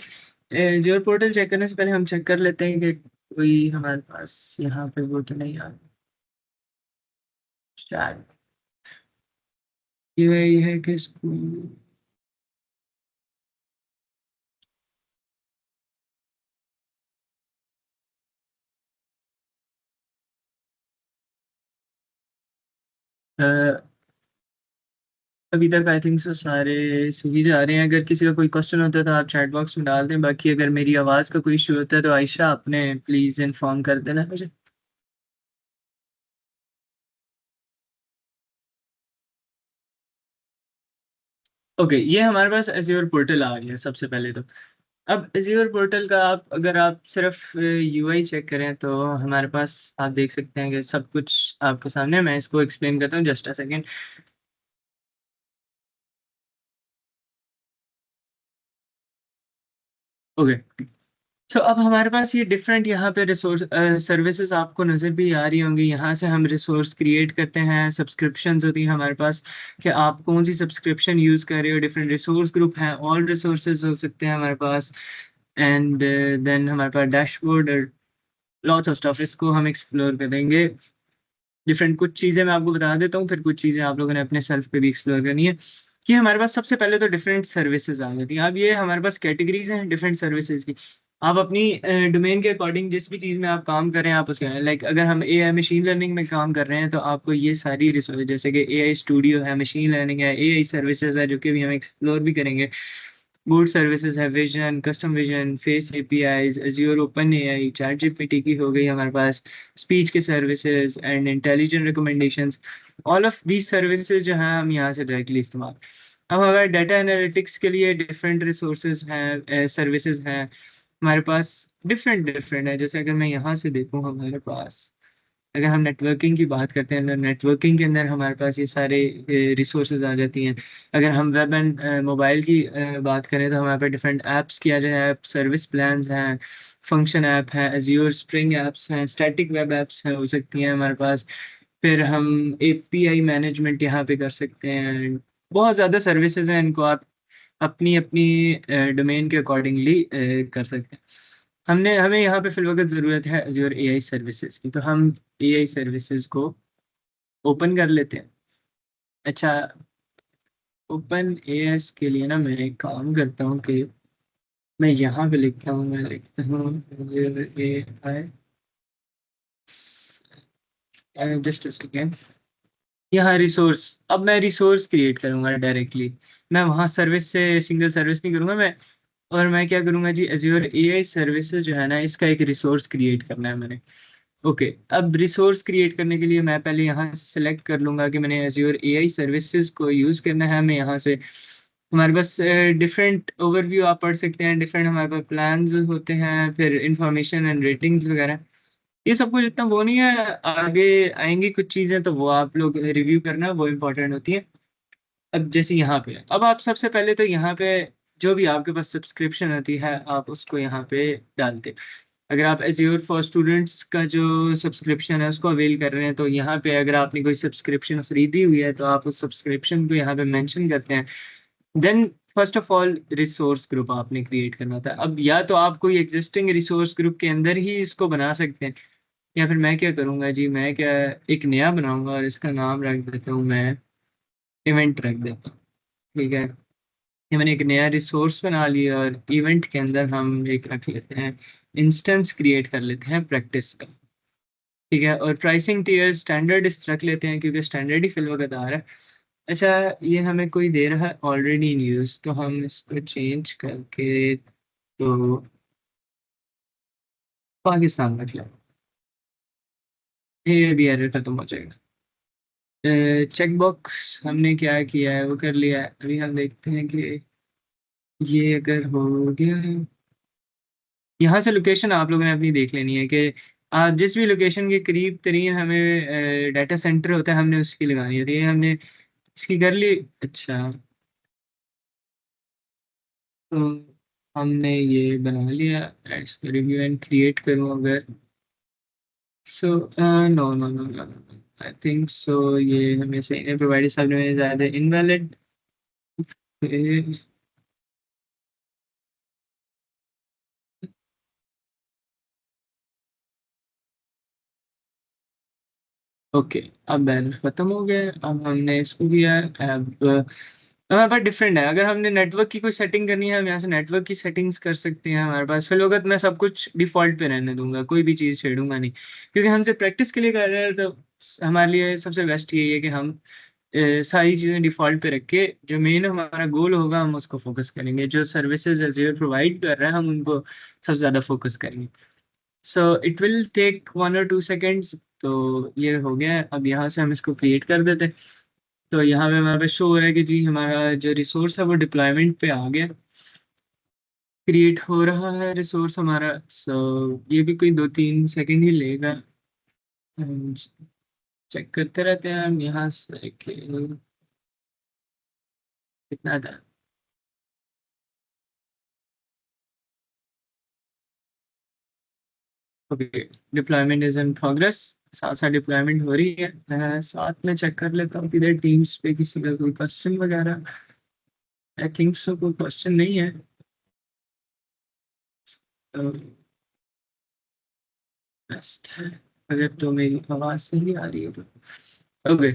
एज्योर पोर्टल चेक करने से पहले हम चेक कर लेते हैं कि कोई हमारे पास यहाँ पे वो तो नहीं आ रहा। शायद ये है कि स्कूल, अभी तक आई थिंक सो सारे सही जा रहे हैं। अगर किसी का कोई क्वेश्चन होता है तो आप चैट बॉक्स में डाल दें, बाकी अगर मेरी आवाज़ का कोई इशू होता है तो आयशा आपने प्लीज़ इन्फॉर्म कर देना मुझे। ओके, ये हमारे पास एज्योर पोर्टल आ गया सबसे पहले तो। अब एज्योर पोर्टल का आप अगर आप सिर्फ यूआई चेक करें तो हमारे पास आप देख सकते हैं कि सब कुछ आपके सामने है। मैं इसको एक्सप्लेन करता हूँ, जस्ट अ सेकेंड। ओके, तो अब हमारे पास ये डिफरेंट यहाँ पे रिसोर्स सर्विसेज आपको नज़र भी आ रही होंगी। यहाँ से हम रिसोर्स क्रिएट करते हैं, सब्सक्रिप्शंस होती हैं हमारे पास कि आप कौन सी सब्सक्रिप्शन यूज़ कर रहे हो। डिफरेंट रिसोर्स ग्रुप हैं, ऑल रिसोर्सेज हो सकते हैं हमारे पास। एंड देन हमारे पास डैशबोर्ड और लॉट्स ऑफ स्टफ, इसको हम एक्सप्लोर करेंगे। डिफरेंट कुछ चीज़ें मैं आपको बता देता हूँ, फिर कुछ चीज़ें आप लोगों ने अपने सेल्फ पे भी एक्सप्लोर करनी है। कि हमारे पास सबसे पहले तो डिफरेंट सर्विसेज आ जाती हैं। अब ये हमारे पास कैटेगरीज हैं डिफरेंट सर्विसेज की। आप अपनी डोमेन के अकॉर्डिंग जिस भी चीज़ में आप काम कर रहे हैं आप उसके लाइक अगर हम एआई मशीन लर्निंग में काम कर रहे हैं तो आपको ये सारी रिसोर्स जैसे कि एआई स्टूडियो है, मशीन लर्निंग है, एआई सर्विसेज है जो कि भी हम एक्सप्लोर भी करेंगे, बूट सर्विसेज है, vision, custom vision, face APIs, Azure open AI, chat GPT की हो गई हमारे पास, स्पीच के services and intelligent recommendations. All of these services जो हैं हम यहाँ से डायरेक्टली इस्तेमाल। अब हमारे डाटा एनालिटिक्स के लिए डिफरेंट रिसोर्सेज हैं, सर्विसेज हैं हमारे पास, डिफरेंट डिफरेंट है। जैसे अगर मैं यहाँ से देखूँ हमारे पास, अगर हम नेटवर्किंग की बात करते हैं, नेटवर्किंग के अंदर हमारे पास ये सारे रिसोर्सेज आ जाती हैं। अगर हम वेब एंड मोबाइल की बात करें तो हमारे पास डिफरेंट ऐप्स की आ जाए, ऐप सर्विस प्लान्स हैं, फंक्शन ऐप है, एज्योर स्प्रिंग ऐप्स हैं, स्टैटिक वेब ऐप्स हैं हो सकती हैं हमारे पास। फिर हम एपीआई मैनेजमेंट यहाँ पे कर सकते हैं। बहुत ज़्यादा सर्विसेज हैं, इनको आप अपनी अपनी डोमेन के अकॉर्डिंगली कर सकते हैं। हमने हमें यहाँ पे फिलवक्त ज़रूरत है Azure एआई सर्विसेज की, तो हम एआई सर्विसेज को ओपन कर लेते हैं। अच्छा, ओपन एएस के लिए ना मैं एक काम करता हूँ कि मैं यहाँ पे लिखता हूँ, मैं लिखता हूँ Azure AI, just a second. यहाँ रिसोर्स, अब मैं रिसोर्स क्रिएट करूँगा डायरेक्टली, मैं वहाँ सर्विस से सिंगल सर्विस नहीं करूँगा मैं। और मैं क्या करूँगा जी, Azure एआई सर्विसेज जो है ना इसका एक रिसोर्स क्रिएट करना है मैंने। ओके, अब रिसोर्स क्रिएट करने के लिए मैं पहले यहाँ से सेलेक्ट कर लूँगा कि मैंने Azure एआई सर्विसेज को यूज़ करना है। मैं यहाँ से हमारे पास डिफरेंट ओवरव्यू आप पढ़ सकते हैं, डिफरेंट हमारे पास प्लान होते हैं, फिर इंफॉर्मेशन एंड रेटिंग्स वगैरह। ये सब कुछ इतना वो नहीं है, आगे आएंगी कुछ चीज़ें तो वो आप लोग रिव्यू करना, वो इम्पोर्टेंट होती है। अब जैसे यहाँ पे, अब आप सबसे पहले तो यहाँ पे जो भी आपके पास सब्सक्रिप्शन होती है आप उसको यहाँ पे डालते। अगर आप एज्योर फॉर स्टूडेंट्स का जो सब्सक्रिप्शन है उसको अवेल कर रहे हैं तो यहाँ पे अगर आपने कोई सब्सक्रिप्शन खरीदी हुई है तो आप उस सब्सक्रिप्शन को यहाँ पे मेंशन करते हैं। Then first of all resource group आपने क्रिएट करना था। अब या तो आप कोई एग्जिस्टिंग रिसोर्स ग्रुप के अंदर ही इसको बना सकते हैं, या फिर मैं क्या करूँगा जी, मैं क्या एक नया बनाऊंगा और इसका नाम रख देता हूँ, मैं इवेंट रख देता हूँ। ठीक है, ये मैंने एक नया रिसोर्स बना लिया और इवेंट के अंदर हम एक रख लेते हैं, इंस्टेंस क्रिएट कर लेते हैं प्रैक्टिस का। ठीक है, और प्राइसिंग टीयर स्टैंडर्ड इस रख लेते हैं क्योंकि स्टैंडर्ड ही फिल वक्त आ रहा है। अच्छा, ये हमें कोई दे रहा है ऑलरेडी इन यूज, तो हम इसको चेंज करके तो पाकिस्तान रख लें, ये भी एरर खत्म हो जाएगा। चेक बॉक्स हमने क्या किया है वो कर लिया है। अभी हम देखते हैं कि ये अगर हो गया है। यहाँ से लोकेशन आप लोगों ने अपनी देख लेनी है कि आप जिस भी लोकेशन के करीब तरीन हमें डाटा सेंटर होता है हमने उसकी लगानी होती है। हमने इसकी कर ली। अच्छा, तो हमने ये बना लिया। इसको रिव्यू एंड क्रिएट करूँ अगर, so no no no no, I think so ये हमें सही नहीं प्रोवाइड सब में ज़्यादा इनवैलिड। ओके, अब बैनर खत्म हो गया। अब हमने इसको किया है। अब हमारे पास डिफरेंट है, अगर हमने नेटवर्क की कोई सेटिंग करनी है हम यहाँ से नेटवर्क की सेटिंग्स कर सकते हैं। हमारे पास फिलहाल मैं सब कुछ डिफॉल्ट पे रहने दूंगा, कोई भी चीज़ छेड़ूंगा नहीं, क्योंकि हमसे प्रैक्टिस के लिए कर रहे हैं तो हमारे लिए सबसे बेस्ट यही है कि हम सारी चीज़ें डिफॉल्ट पे रख के जो मेन हमारा गोल होगा हम उसको फोकस करेंगे। जो सर्विसेज एज़्योर प्रोवाइड कर रहे हैं हम उनको सबसे ज़्यादा फोकस करेंगे। सो इट विल टेक 1 और 2 सेकेंड्स। तो ये हो गया है। अब यहाँ से हम इसको क्रिएट कर देते हैं। तो यहाँ पे हमारे पास शो हो रहा है कि जी हमारा जो रिसोर्स है वो डिप्लॉयमेंट पे आ गया, क्रिएट हो रहा है रिसोर्स हमारा। सो ये भी कोई 2-3 सेकेंड ही लेगा। चेक करते रहते हैं हम यहाँ से कि कितना time. Okay, deployment is in progress. साथ साथ डिप्लॉयमेंट हो रही है। मैं साथ में चेक कर लेता हूँ किधर टीम्स पे किसी का कोई क्वेश्चन वगैरह। आई थिंक सो कोई क्वेश्चन नहीं है। बेस्ट है, अगर तो मेरी आवाज़ सही आ रही है तो। Okay,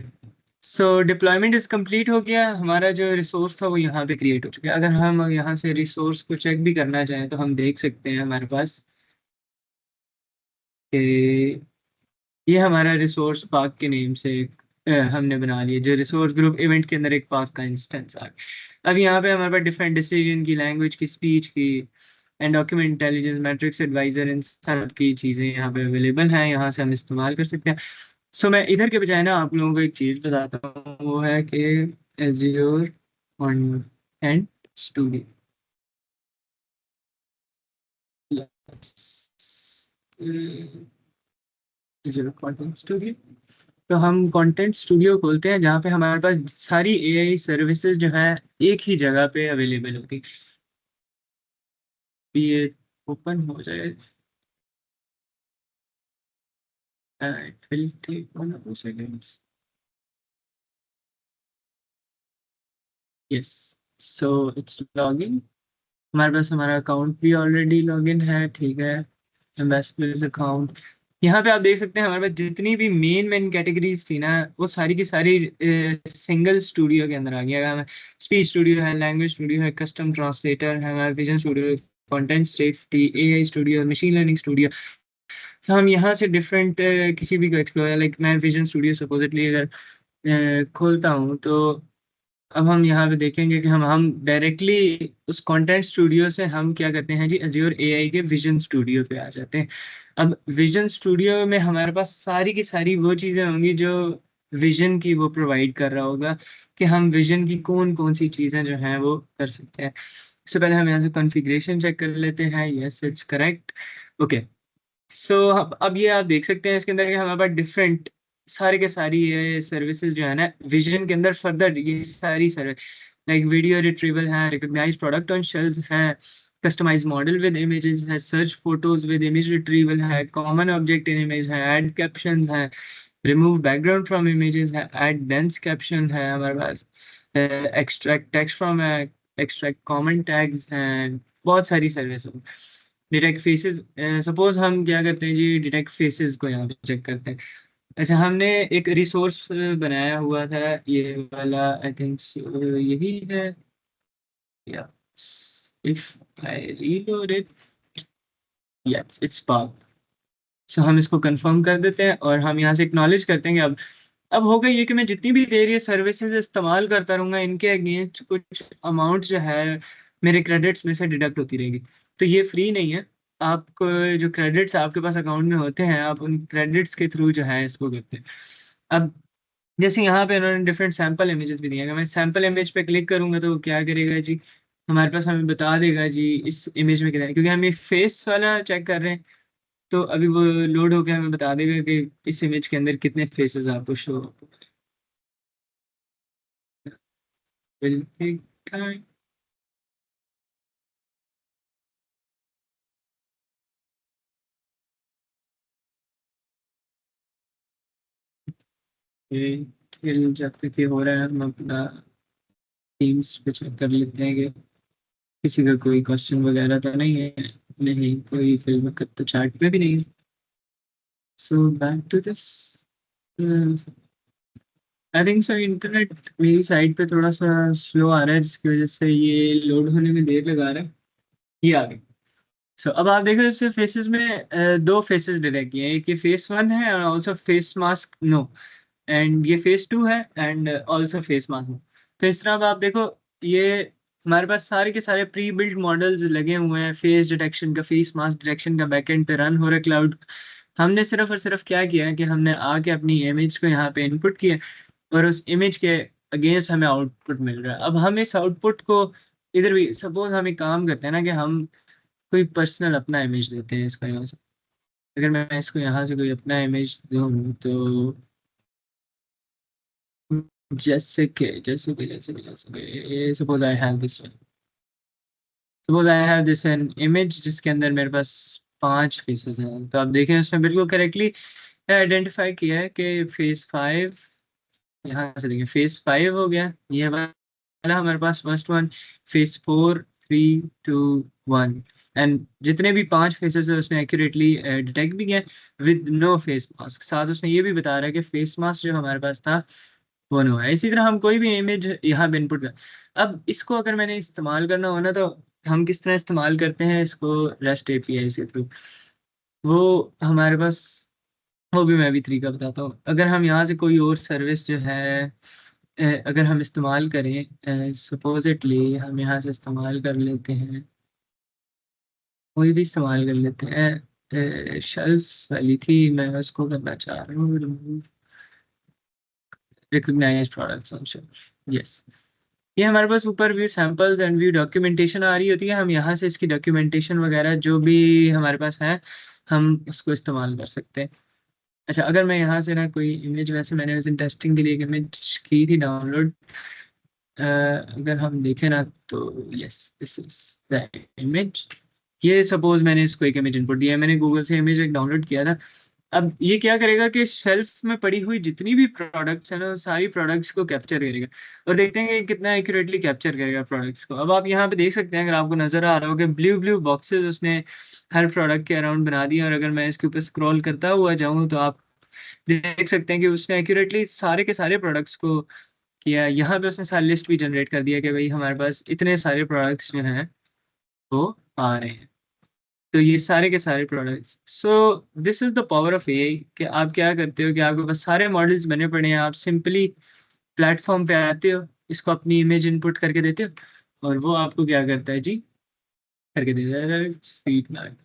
so deployment is complete हो गया, हमारा जो रिसोर्स था वो यहाँ पे क्रिएट हो चुका है। अगर हम यहाँ से रिसोर्स को चेक भी करना चाहें तो हम देख सकते हैं हमारे पास कि ये हमारा रिसोर्स पार्क के नेम से हमने बना लिया, जो रिसोर्स ग्रुप इवेंट के अंदर एक पार्क का इंस्टेंस आ गया। अब यहाँ पे हमारे पास डिफरेंट डिसीजन की, लैंग्वेज की, स्पीच की and document intelligence, metrics advisor, इन सब की चीज़ें यहाँ पे अवेलेबल हैं, यहाँ से हम इस्तेमाल कर सकते हैं। सो मैं इधर के बजाय ना आप लोगों को एक चीज़ बताता हूँ, वो है कि azure content studio. Azure content studio, तो हम कंटेंट स्टूडियो खोलते हैं जहाँ पे हमारे पास सारी एआई सर्विसेज जो है एक ही जगह पे अवेलेबल होती है। ये ओपन हो जाए, it will take 1 or 2 seconds. Yes, so it's login। हमारे पास हमारा अकाउंट भी ऑलरेडी लॉगिन है, ठीक है। एम्बेसडर्स अकाउंट, यहाँ पे आप देख सकते हैं हमारे पास जितनी भी मेन कैटेगरीज थी ना, वो सारी की सारी सिंगल स्टूडियो के अंदर आ गया। हमें स्पीच स्टूडियो है, लैंग्वेज स्टूडियो है, कस्टम ट्रांसलेटर है, हमारा vision studio, content safety, AI studio, machine learning studio. तो हम यहाँ से डिफरेंट किसी भी को एक्सप्लोर, लाइक मैं विजन स्टूडियो सपोजिटली अगर खोलता हूँ, तो अब हम यहाँ पे देखेंगे कि हम डायरेक्टली उस कंटेंट स्टूडियो से हम क्या करते हैं जी, अज्योर एआई के विजन स्टूडियो पे आ जाते हैं। अब विजन स्टूडियो में हमारे पास सारी की सारी वो चीज़ें होंगी जो विजन की वो प्रोवाइड कर रहा होगा, कि हम विजन की कौन कौन सी चीज़ें जो हैं वो कर सकते हैं। इससे पहले हम यहाँ से कॉन्फ़िगरेशन चेक कर लेते हैं। Yes, it's correct. ओके, सो अब ये आप देख सकते हैं इसके अंदर कि हमारे पास डिफरेंट सारे के सारी ये सर्विसेज जो है ना विजन के अंदर, फर्दर ये सारी सर्विस लाइक वीडियो रिट्रीवल है, रिकॉग्नाइज प्रोडक्ट ऑन शेल्स है, कस्टमाइज मॉडल विद इमेजेस है, search photos with image retrieval है, कॉमन ऑब्जेक्ट इन इमेज है, ऐड कैप्शंस है, रिमूव बैकग्राउंड फ्रॉम इमेजेस है, ऐड डेंस कैप्शन है हमारे पास, extract text from, extract common tags हैं, बहुत सारी सर्विस। डिटेक्ट फेसेस, सपोज हम क्या करते हैं जी, डिटेक्ट फेसेस को यहाँ पे चेक करते हैं। अच्छा, हमने एक रिसोर्स बनाया हुआ था, ये वाला आई थिंक यही है, या if I reload it, yes it's park. So हम इसको कंफर्म कर देते हैं और हम यहाँ से एक्नॉलेज करते हैं कि अब हो गई ये कि मैं जितनी भी देर ये सर्विसेज इस्तेमाल करता रहूँगा, इनके अगेंस्ट कुछ अमाउंट जो है मेरे क्रेडिट्स में से डिडक्ट होती रहेगी। तो ये फ्री नहीं है, आपको जो क्रेडिट्स आपके पास अकाउंट में होते हैं, आप उन क्रेडिट्स के थ्रू जो है इसको करते हैं। अब जैसे यहाँ पे इन्होंने डिफरेंट सैम्पल इमेजेस भी दिए हैं, अगर मैं सैम्पल इमेज पे क्लिक करूंगा तो वो क्या करेगा जी, हमारे पास हमें बता देगा जी इस इमेज में कितना है, क्योंकि हम ये फेस वाला चेक कर रहे हैं। तो अभी वो लोड होकर हमें बता देगा कि इस इमेज के अंदर कितने फेसेस आपको शो will take time। ये खेल जब तक ये हो रहा है, हम अपना टीम्स पे चेक कर लेते हैं कि किसी का कोई क्वेश्चन वगैरह तो नहीं है। नहीं, कोई फिल्म का तो चार्ट में भी नहीं है। So back to this, I think so internet मेरी साइड पे थोड़ा सा स्लो आ रहा है, जिसकी वजह से ये लोड होने में देर लगा रहा है। ये आ गई। सो अब आप देखो इससे फेसेस में दो फेसेस डिटेक्ट किए हैं, एक ये फेस 1 है और also face mask no, and ये फेस 2 है and also face mask no. तो इस तरह अब आप देखो, ये हमारे पास सारे के सारे प्री बिल्ट मॉडल्स लगे हुए हैं, फेस डिटेक्शन का, फेस मास्क डिटेक्शन का बैकएंड पे रन हो रहा है क्लाउड। हमने सिर्फ और सिर्फ क्या किया है कि हमने आके अपनी इमेज को यहाँ पे इनपुट किया और उस इमेज के अगेंस्ट हमें आउटपुट मिल रहा है। अब हम इस आउटपुट को इधर भी, सपोज हम एक काम करते हैं ना कि हम कोई पर्सनल अपना इमेज देते हैं इसको यहाँ से। अगर मैं इसको यहाँ से कोई अपना इमेज दूँ तो जैसे कि suppose I have this one, suppose I have this an image जिसके अंदर मेरे पास 5 फेसेस हैं। तो आप देखें उसने बिल्कुल करेक्टली आइडेंटिफाई किया है कि फेस 5, यहाँ से देखिए फेस 5 हो गया ये वाला हमारे पास फर्स्ट वन, फेस 4, 3, 2, 1, एंड जितने भी 5 फेसेस है उसने एक्यूरेटली डिटेक्ट भी किया विद नो फेस मास्क। साथ उसने ये भी बता रहा है कि फेस मास्क जो हमारे पास था वन हुआ है। इसी तरह हम कोई भी इमेज यहाँ पे इनपुट कर, अब इसको अगर मैंने इस्तेमाल करना हो ना, तो हम किस तरह इस्तेमाल करते हैं इसको, रेस्ट एपीआई के थ्रू। वो हमारे पास, वो भी मैं भी तरीका बताता हूँ। अगर हम यहाँ से कोई और सर्विस जो है अगर हम इस्तेमाल करें, सपोजिटली हम यहाँ से इस्तेमाल कर लेते हैं, कोई भी इस्तेमाल कर लेते हैं, शेल्स वाली थी, मैं उसको करना चाह रहा हूँ, recognise products on shelf, yes. ये हमारे पास ऊपर view samples and view documentation आ रही होती है। हम यहाँ से इसकी डॉक्यूमेंटेशन वगैरह जो भी हमारे पास है, हम उसको इस्तेमाल कर सकते हैं। अच्छा, अगर मैं यहाँ से ना कोई इमेज, वैसे मैंने उस दिन टेस्टिंग के लिए एक इमेज की थी डाउनलोड, अगर हम देखें ना तो yes, this is the image. ये सपोज मैंने इसको एक इमेज इनपुट दिया है, मैंने गूगल से इमेज एक डाउनलोड किया था। अब ये क्या करेगा कि शेल्फ में पड़ी हुई जितनी भी प्रोडक्ट्स है ना, सारी प्रोडक्ट्स को कैप्चर करेगा, और देखते हैं कि कितना एक्यूरेटली कैप्चर करेगा प्रोडक्ट्स को। अब आप यहाँ पे देख सकते हैं, अगर आपको नजर आ रहा हो कि ब्लू ब्लू बॉक्सेस उसने हर प्रोडक्ट के अराउंड बना दिया, और अगर मैं इसके ऊपर स्क्रॉल करता हुआ जाऊँ तो आप देख सकते हैं कि उसने एक्यूरेटली सारे के सारे प्रोडक्ट्स को किया। यहाँ पे उसने सारी लिस्ट भी जनरेट कर दिया कि भाई हमारे पास इतने सारे प्रोडक्ट्स जो हैं वो आ रहे हैं। तो ये सारे के सारे products, so this is the power of AI, कि आप क्या करते हो कि आपके पास सारे मॉडल्स बने पड़े हैं, आप सिंपली प्लेटफॉर्म पे आते हो, इसको अपनी इमेज इनपुट करके देते हो, और वो आपको क्या करता है जी, करके देता है फीड में।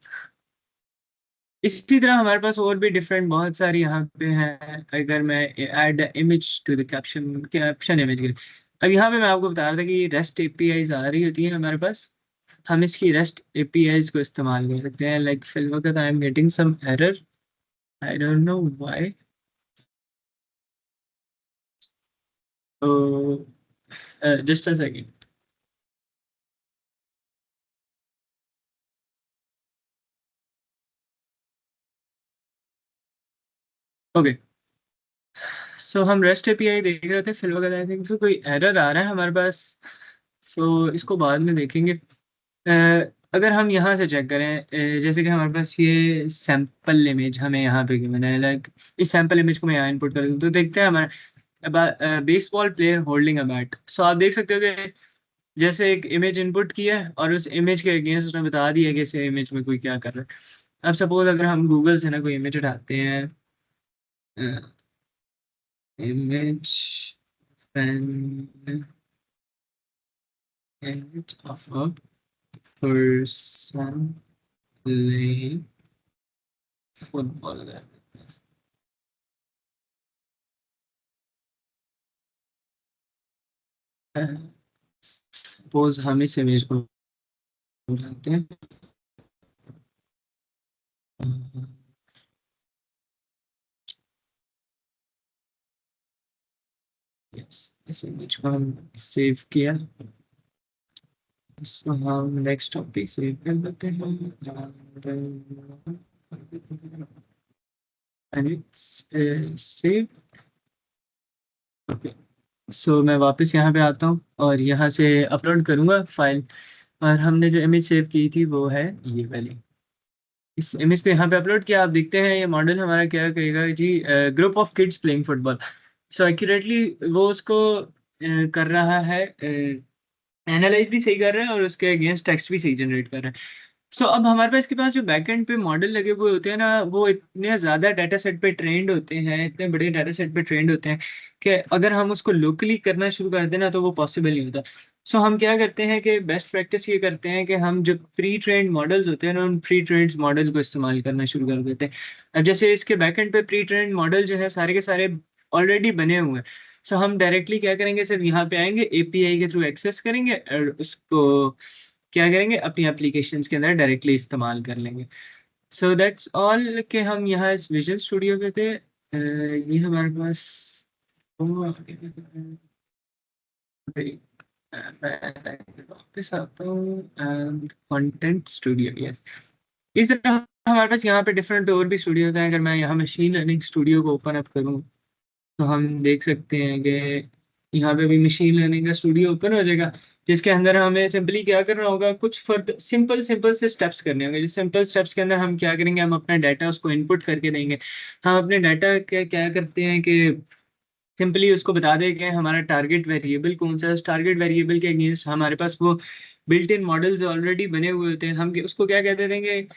इसी तरह हमारे पास और भी डिफरेंट बहुत सारी यहाँ पे हैं। अगर मैं add image to the caption, caption image के लिए, अब यहाँ पे मैं आपको बता रहा था कि रेस्ट एपीआईज आ रही होती है हमारे पास, हम इसकी रेस्ट एपीआईज को इस्तेमाल कर सकते हैं। लाइक फिल वक्त I am getting some error, I don't know why. तो just a second. Okay, so हम रेस्ट एपीआई देख रहे थे, फिल वक्त आई थिंक सो कोई एरर आ रहा है हमारे पास, सो इसको बाद में देखेंगे। अगर हम यहाँ से चेक करें, जैसे कि हमारे पास ये सैम्पल इमेज हमें यहाँ पे गिवन है, लाइक इस सैम्पल इमेज को मैं यहाँ इनपुट कर दूँ तो देखते हैं हमारा baseball player holding a bat. So आप देख सकते हो कि जैसे एक इमेज इनपुट की है, और उस इमेज के अगेंस्ट उसने बता दिया कि इस इमेज में कोई क्या कर रहा है। अब सपोज अगर हम गूगल से ना कोई इमेज उठाते हैं, image of a person playing football, suppose हम इस इमेज को उठाते हैं, यस, इस इमेज को हम सेव किया, इसको हम नेक्स्ट टॉपिक सेव कर देते हैं, सेव। ओके, सो मैं वापस यहाँ पे आता हूँ और यहाँ से अपलोड करूँगा फाइल, और हमने जो इमेज सेव की थी वो है ये वाली। इस इमेज पे यहाँ पे अपलोड किया, आप देखते हैं ये मॉडल हमारा क्या कहेगा जी, group of kids playing football. So accurately वो उसको कर रहा है, एनालाइज भी सही कर रहा है, और उसके अगेंस्ट टेक्स्ट भी सही जनरेट कर रहा है। सो अब हमारे पास, के पास जो बैकएंड पे मॉडल लगे हुए होते हैं ना, वो इतने ज़्यादा डाटा सेट पे ट्रेंड होते हैं, इतने बड़े डाटा सेट पे ट्रेंड होते हैं कि अगर हम उसको लोकली करना शुरू कर देना तो वो पॉसिबल नहीं होता। सो हम क्या करते हैं कि बेस्ट प्रैक्टिस ये करते हैं कि हम जो प्री ट्रेंड मॉडल्स होते हैं ना, उन प्री ट्रेंड मॉडल को इस्तेमाल करना शुरू कर देते हैं। अब जैसे इसके बैकएंड पे प्री ट्रेंड मॉडल जो है सारे के सारे ऑलरेडी बने हुए हैं। सो हम डायरेक्टली क्या करेंगे, सिर्फ यहाँ पे आएंगे, एपीआई के थ्रू एक्सेस करेंगे, और उसको क्या करेंगे, अपनी एप्लीकेशंस के अंदर डायरेक्टली इस्तेमाल कर लेंगे। सो दैट्स ऑल कि हम यहाँ इस विजुअल स्टूडियो पे थे। ये हमारे पास मैं वापस आता हूँ, कंटेंट स्टूडियो, यस। इस तरह हमारे पास यहाँ पे डिफरेंट और भी स्टूडियोज हैं। अगर मैं यहाँ मशीन लर्निंग स्टूडियो को ओपन अप करूँ तो हम देख सकते हैं कि यहाँ पे भी मशीन लर्निंग का स्टूडियो ओपन हो जाएगा, जिसके अंदर हमें सिंपली क्या करना होगा, कुछ फर्दर सिंपल सिंपल से स्टेप्स करने होंगे। जिस सिंपल स्टेप्स के अंदर हम क्या करेंगे, हम अपना डाटा उसको इनपुट करके देंगे। हम अपने डाटा क्या क्या करते हैं कि सिंपली उसको बता दें कि हमारा टारगेट वेरिएबल कौन सा है। उस टारगेट वेरिएबल के अगेंस्ट हमारे पास वो बिल्ट इन मॉडल्स ऑलरेडी बने हुए होते हैं। हम उसको क्या कहते देंगे,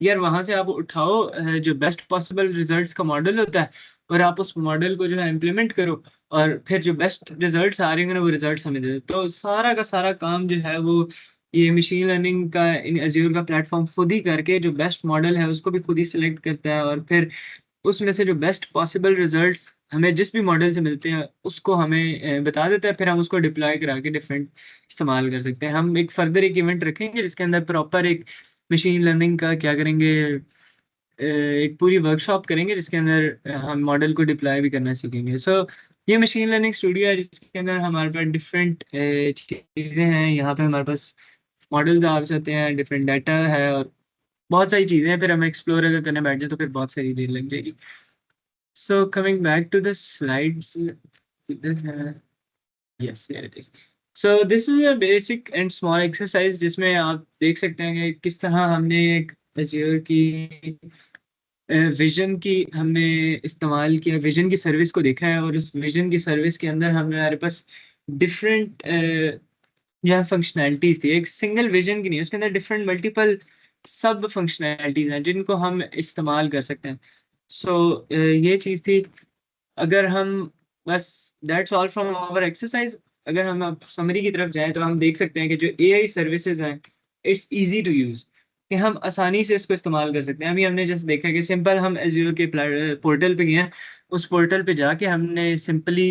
यार वहां से आप उठाओ जो बेस्ट पॉसिबल रिजल्ट्स का मॉडल होता है, और आप उस मॉडल को जो है इम्प्लीमेंट करो, और फिर जो बेस्ट रिजल्ट्स आ रहे हैं ना वो रिजल्ट्स हमें दे दो। तो सारा का सारा काम जो है वो ये मशीन लर्निंग का इन एज्योर का प्लेटफॉर्म खुद ही करके जो बेस्ट मॉडल है उसको भी खुद ही सिलेक्ट करता है, और फिर उसमें से जो बेस्ट पॉसिबल रिजल्ट्स हमें जिस भी मॉडल से मिलते हैं उसको हमें बता देता है। फिर हम उसको डिप्लॉय करा के डिफरेंट इस्तेमाल कर सकते हैं। हम एक फर्दर एक इवेंट रखेंगे जिसके अंदर प्रॉपर एक मशीन लर्निंग का क्या करेंगे, एक पूरी वर्कशॉप करेंगे जिसके अंदर हम मॉडल को डिप्लॉय भी करना सीखेंगे। सो ये मशीन लर्निंग स्टूडियो है जिसके अंदर हमारे पास डिफरेंट चीज़ें हैं। यहाँ पे हमारे पास मॉडल्स आ सकते हैं, डिफरेंट डाटा है, और बहुत सारी चीज़ें हैं। फिर हम एक्सप्लोर अगर करने बैठ जाए तो फिर बहुत सारी देर लग जाएगी। So coming back to the slides, इधर है, yes it is. So this is a basic and small exercise जिसमें आप देख सकते हैं कि किस तरह हमने एक Azure की विजन की हमने इस्तेमाल किया, विजन की सर्विस को देखा है, और उस विजन की सर्विस के अंदर हमारे पास डिफरेंट जो है फंक्शनैलिटीज थी। एक सिंगल विजन की नहीं, उसके अंदर डिफरेंट मल्टीपल सब फंक्शनैलिटीज हैं जिनको हम इस्तेमाल कर सकते हैं। सो ये चीज़ थी। अगर हम बस that's all from our exercise. अगर हम अब समरी की तरफ जाएं तो हम देख सकते हैं कि जो एआई सर्विसेज हैं, इट्स इजी टू यूज, कि हम आसानी से इसको इस्तेमाल कर सकते हैं। अभी हमने जैसे देखा कि सिंपल हम एज्योर के पोर्टल पे गए हैं, उस पोर्टल पे जाके हमने सिंपली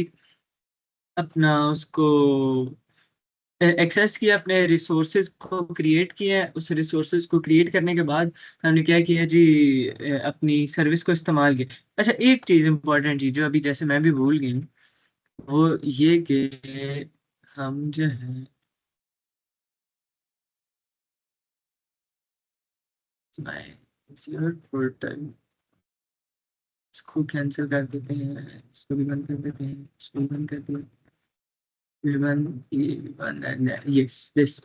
अपना उसको एक्सेस किया, अपने रिसोर्सेज को क्रिएट किया है। उस रिसोर्सेज को क्रिएट करने के बाद हमने क्या किया जी, अपनी सर्विस को इस्तेमाल किया। अच्छा, एक चीज़ इंपॉर्टेंट चीज़ जो अभी जैसे मैं भी भूल गई हूँ, वो ये कि हम जो है पोर्टल, इसको कैंसिल कर देते हैं, इसको भी बंद कर देते हैं, इसको भी बंद कर देते हैं। Yes this.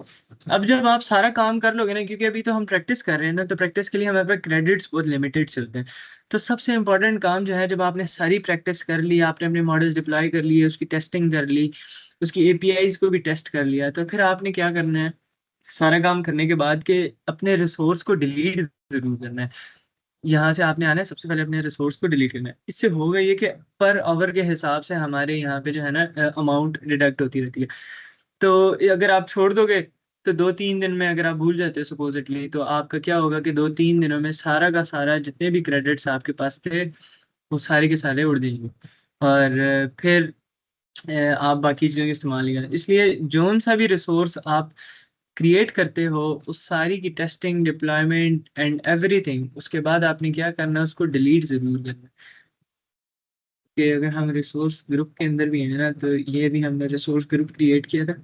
अब जब आप सारा काम कर लोगे ना, क्योंकि अभी तो हम प्रैक्टिस कर रहे हैं ना, तो प्रैक्टिस के लिए हमारे पास क्रेडिट्स बहुत लिमिटेड से होते हैं। तो सबसे इंपॉर्टेंट काम जो है, जब आपने सारी प्रैक्टिस कर ली, आपने अपने मॉडल्स डिप्लॉय कर लिए, उसकी टेस्टिंग कर ली, उसकी एपीआईज को भी टेस्ट कर लिया, तो फिर आपने क्या करना है, सारा काम करने के बाद के अपने रिसोर्स को डिलीट जरूर करना है। यहाँ से आपने आना है, सबसे पहले अपने रिसोर्स को डिलीट करना है। इससे होगा ये कि पर आवर के हिसाब से हमारे यहाँ पे जो है ना अमाउंट डिडक्ट होती रहती है। तो अगर आप छोड़ दोगे तो 2-3 दिन में अगर आप भूल जाते हो सपोजिटली, तो आपका क्या होगा कि 2-3 दिनों में सारा का सारा जितने भी क्रेडिट्स आपके पास थे वो सारे के सारे उड़ जाएंगे, और फिर आप बाकी चीज़ों का इस्तेमाल नहीं करें। इसलिए जोन सा भी रिसोर्स आप क्रिएट करते हो, उस सारी की टेस्टिंग, डिप्लॉयमेंट एंड एवरीथिंग, उसके बाद आपने क्या करना है, उसको डिलीट जरूर करना है। कि अगर हम रिसोर्स ग्रुप के अंदर भी हैं ना, तो ये भी हमने रिसोर्स ग्रुप क्रिएट किया था,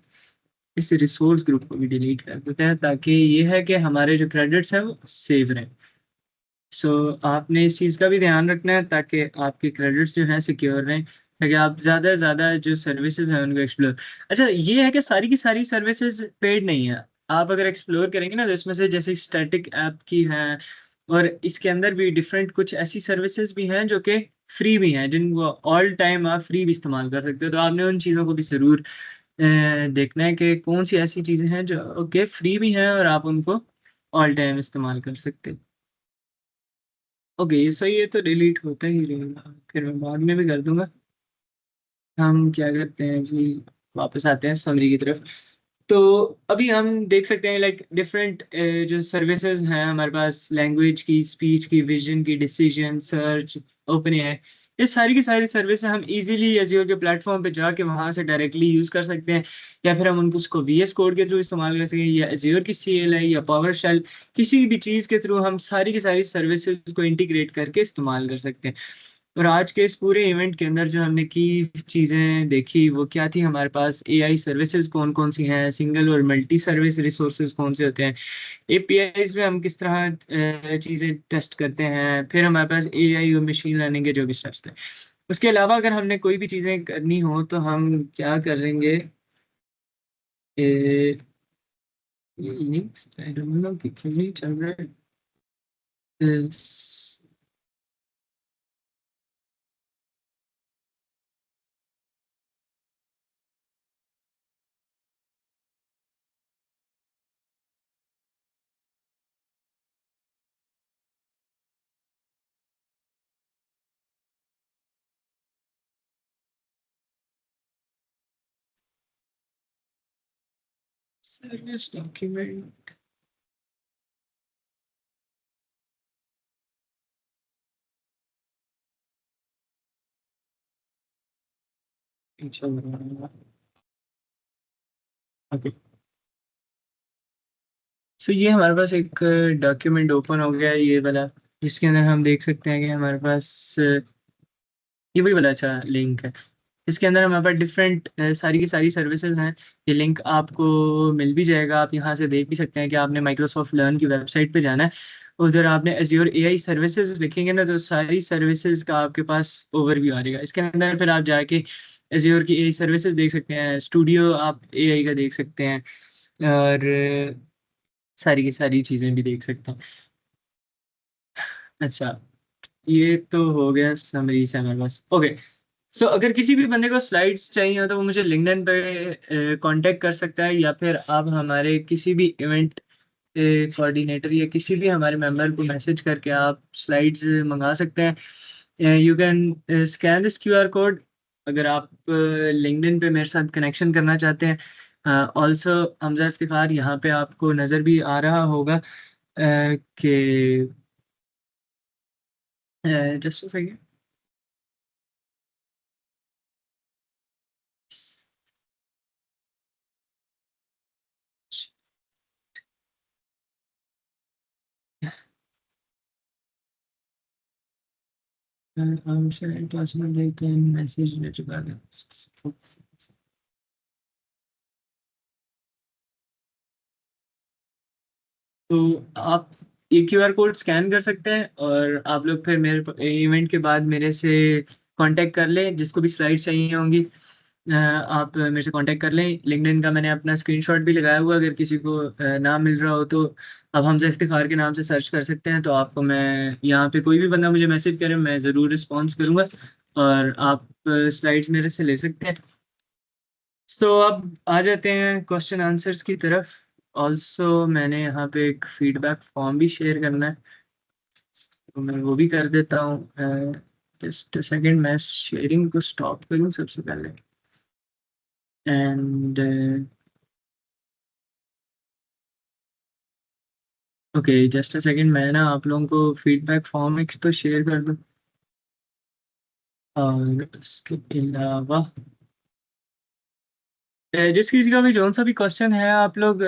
इस रिसोर्स ग्रुप को भी डिलीट कर देते हैं, ताकि ये है कि हमारे जो क्रेडिट्स हैं वो सेव रहें। सो आपने इस चीज़ का भी ध्यान रखना है ताकि आपके क्रेडिट्स जो हैं सिक्योर रहें, ताकि आप ज़्यादा से ज़्यादा जो सर्विसेज हैं उनको एक्सप्लोर। अच्छा, ये है कि सारी की सारी सर्विसेज पेड नहीं है। आप अगर एक्सप्लोर करेंगे ना, तो इसमें से जैसे स्टैटिक ऐप की है, और इसके अंदर भी डिफरेंट कुछ ऐसी सर्विसेज भी हैं जो कि फ्री भी हैं, जिनको ऑल टाइम आप फ्री भी इस्तेमाल कर सकते हो। तो आपने उन चीज़ों को भी ज़रूर देखना है कि कौन सी ऐसी चीज़ें हैं जो कि फ्री भी हैं और आप उनको ऑल टाइम इस्तेमाल कर सकते हैं। ओके, सो ये तो डिलीट होता ही रहेगा, फिर मैं बाद में भी कर दूंगा। हम क्या करते हैं जी, वापस आते हैं समरी की तरफ। तो अभी हम देख सकते हैं लाइक डिफरेंट जो सर्विसेज हैं हमारे पास, लैंग्वेज की, स्पीच की, विजन की, डिसीजन, सर्च, ओपन एआई, ये सारी की सारी सर्विस हम इजीली एज्योर के प्लेटफॉर्म पे जाके वहां से डायरेक्टली यूज कर सकते हैं, या फिर हम उनको उसको वीएस कोड के थ्रू इस्तेमाल कर सकते हैं, या एज्योर की सीएलआई या पावर शेल, किसी भी चीज़ के थ्रू हम सारी की सारी सर्विसेज को इंटीग्रेट करके इस्तेमाल कर सकते हैं। और आज के इस पूरे इवेंट के अंदर जो हमने की चीज़ें देखी वो क्या थी, हमारे पास एआई सर्विसेज कौन कौन सी हैं, सिंगल और मल्टी सर्विस रिसोर्सेज कौन से होते हैं, एपीआईज में हम किस तरह चीज़ें टेस्ट करते हैं, फिर हमारे पास एआई और मशीन लर्निंग के जो भी स्टेप्स थे। उसके अलावा अगर हमने कोई भी चीज़ें करनी हो तो हम क्या करेंगे, लिंक्स आई डोंट नो कि क्यों नहीं चल रहा है। Service document, okay. सो ये हमारे पास एक डॉक्यूमेंट ओपन हो गया है, ये वाला, जिसके अंदर हम देख सकते हैं कि हमारे पास ये वही वाला अच्छा लिंक है। इसके अंदर हमारे पास डिफरेंट सारी की सारी सर्विसेज हैं। ये लिंक आपको मिल भी जाएगा, आप यहाँ से देख भी सकते हैं कि आपने माइक्रोसॉफ्ट लर्न की वेबसाइट पे जाना है, उधर आपने एज्योर एआई सर्विसेज लिखेंगे ना, तो सारी सर्विसेज का आपके पास ओवरव्यू आ जाएगा। इसके अंदर फिर आप जाके एज्योर की एआई सर्विसेज देख सकते हैं, स्टूडियो आप एआई का देख सकते हैं, और सारी की सारी चीज़ें भी देख सकते हैं। अच्छा, ये तो हो गया समरी से हमारे पास। ओके, सो अगर किसी भी बंदे को स्लाइड्स चाहिए हो तो वो मुझे लिंक्डइन पे कांटेक्ट कर सकता है, या फिर आप हमारे किसी भी इवेंट कोऑर्डिनेटर या किसी भी हमारे मेंबर को मैसेज करके आप स्लाइड्स मंगा सकते हैं। You can scan this QR code अगर आप लिंक्डइन पे मेरे साथ कनेक्शन करना चाहते हैं। ऑल्सो हमजा इफ्तिखार यहाँ पे आपको नज़र भी आ रहा होगा कि just second. I'm sure it possible they can message me regarding this. तो आप ये क्यूआर कोड स्कैन कर सकते हैं, और आप लोग फिर मेरे इवेंट के बाद मेरे से कांटेक्ट कर लें, जिसको भी स्लाइड चाहिए होंगी आप मेरे से कांटेक्ट कर लें। लिंक्डइन का मैंने अपना स्क्रीनशॉट भी लगाया हुआ, अगर किसी को ना मिल रहा हो तो आप हमजा इफ्तिखार के नाम से सर्च कर सकते हैं। तो आपको मैं यहाँ पे कोई भी बंदा मुझे मैसेज करे, मैं ज़रूर रिस्पॉन्स करूँगा, और आप स्लाइड्स मेरे से ले सकते हैं। तो अब आ जाते हैं क्वेश्चन आंसर्स की तरफ। ऑल्सो मैंने यहाँ पे एक फीडबैक फॉर्म भी शेयर करना है, तो मैं वो भी कर देता हूँ। जस्ट सेकंड, मैं शेयरिंग को स्टॉप करूँ सबसे पहले, and okay, just a second, मैं ना आप लोगों को फीडबैक फॉर्म एक तो शेयर कर दूँ, और उसके अलावा जिस किसी का भी जौन सा भी क्वेश्चन है आप लोग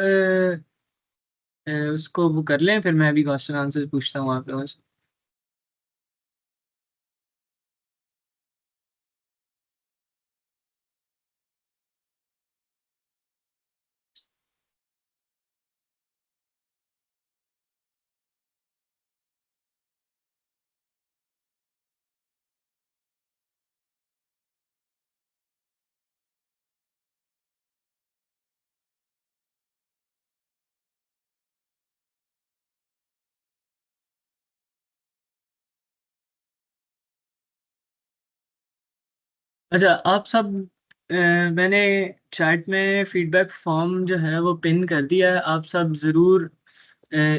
उसको वो कर लें, फिर मैं भी क्वेश्चन आंसर पूछता हूँ आप लोगों से। अच्छा, आप सब मैंने चैट में फीडबैक फॉर्म जो है वो पिन कर दिया है, आप सब ज़रूर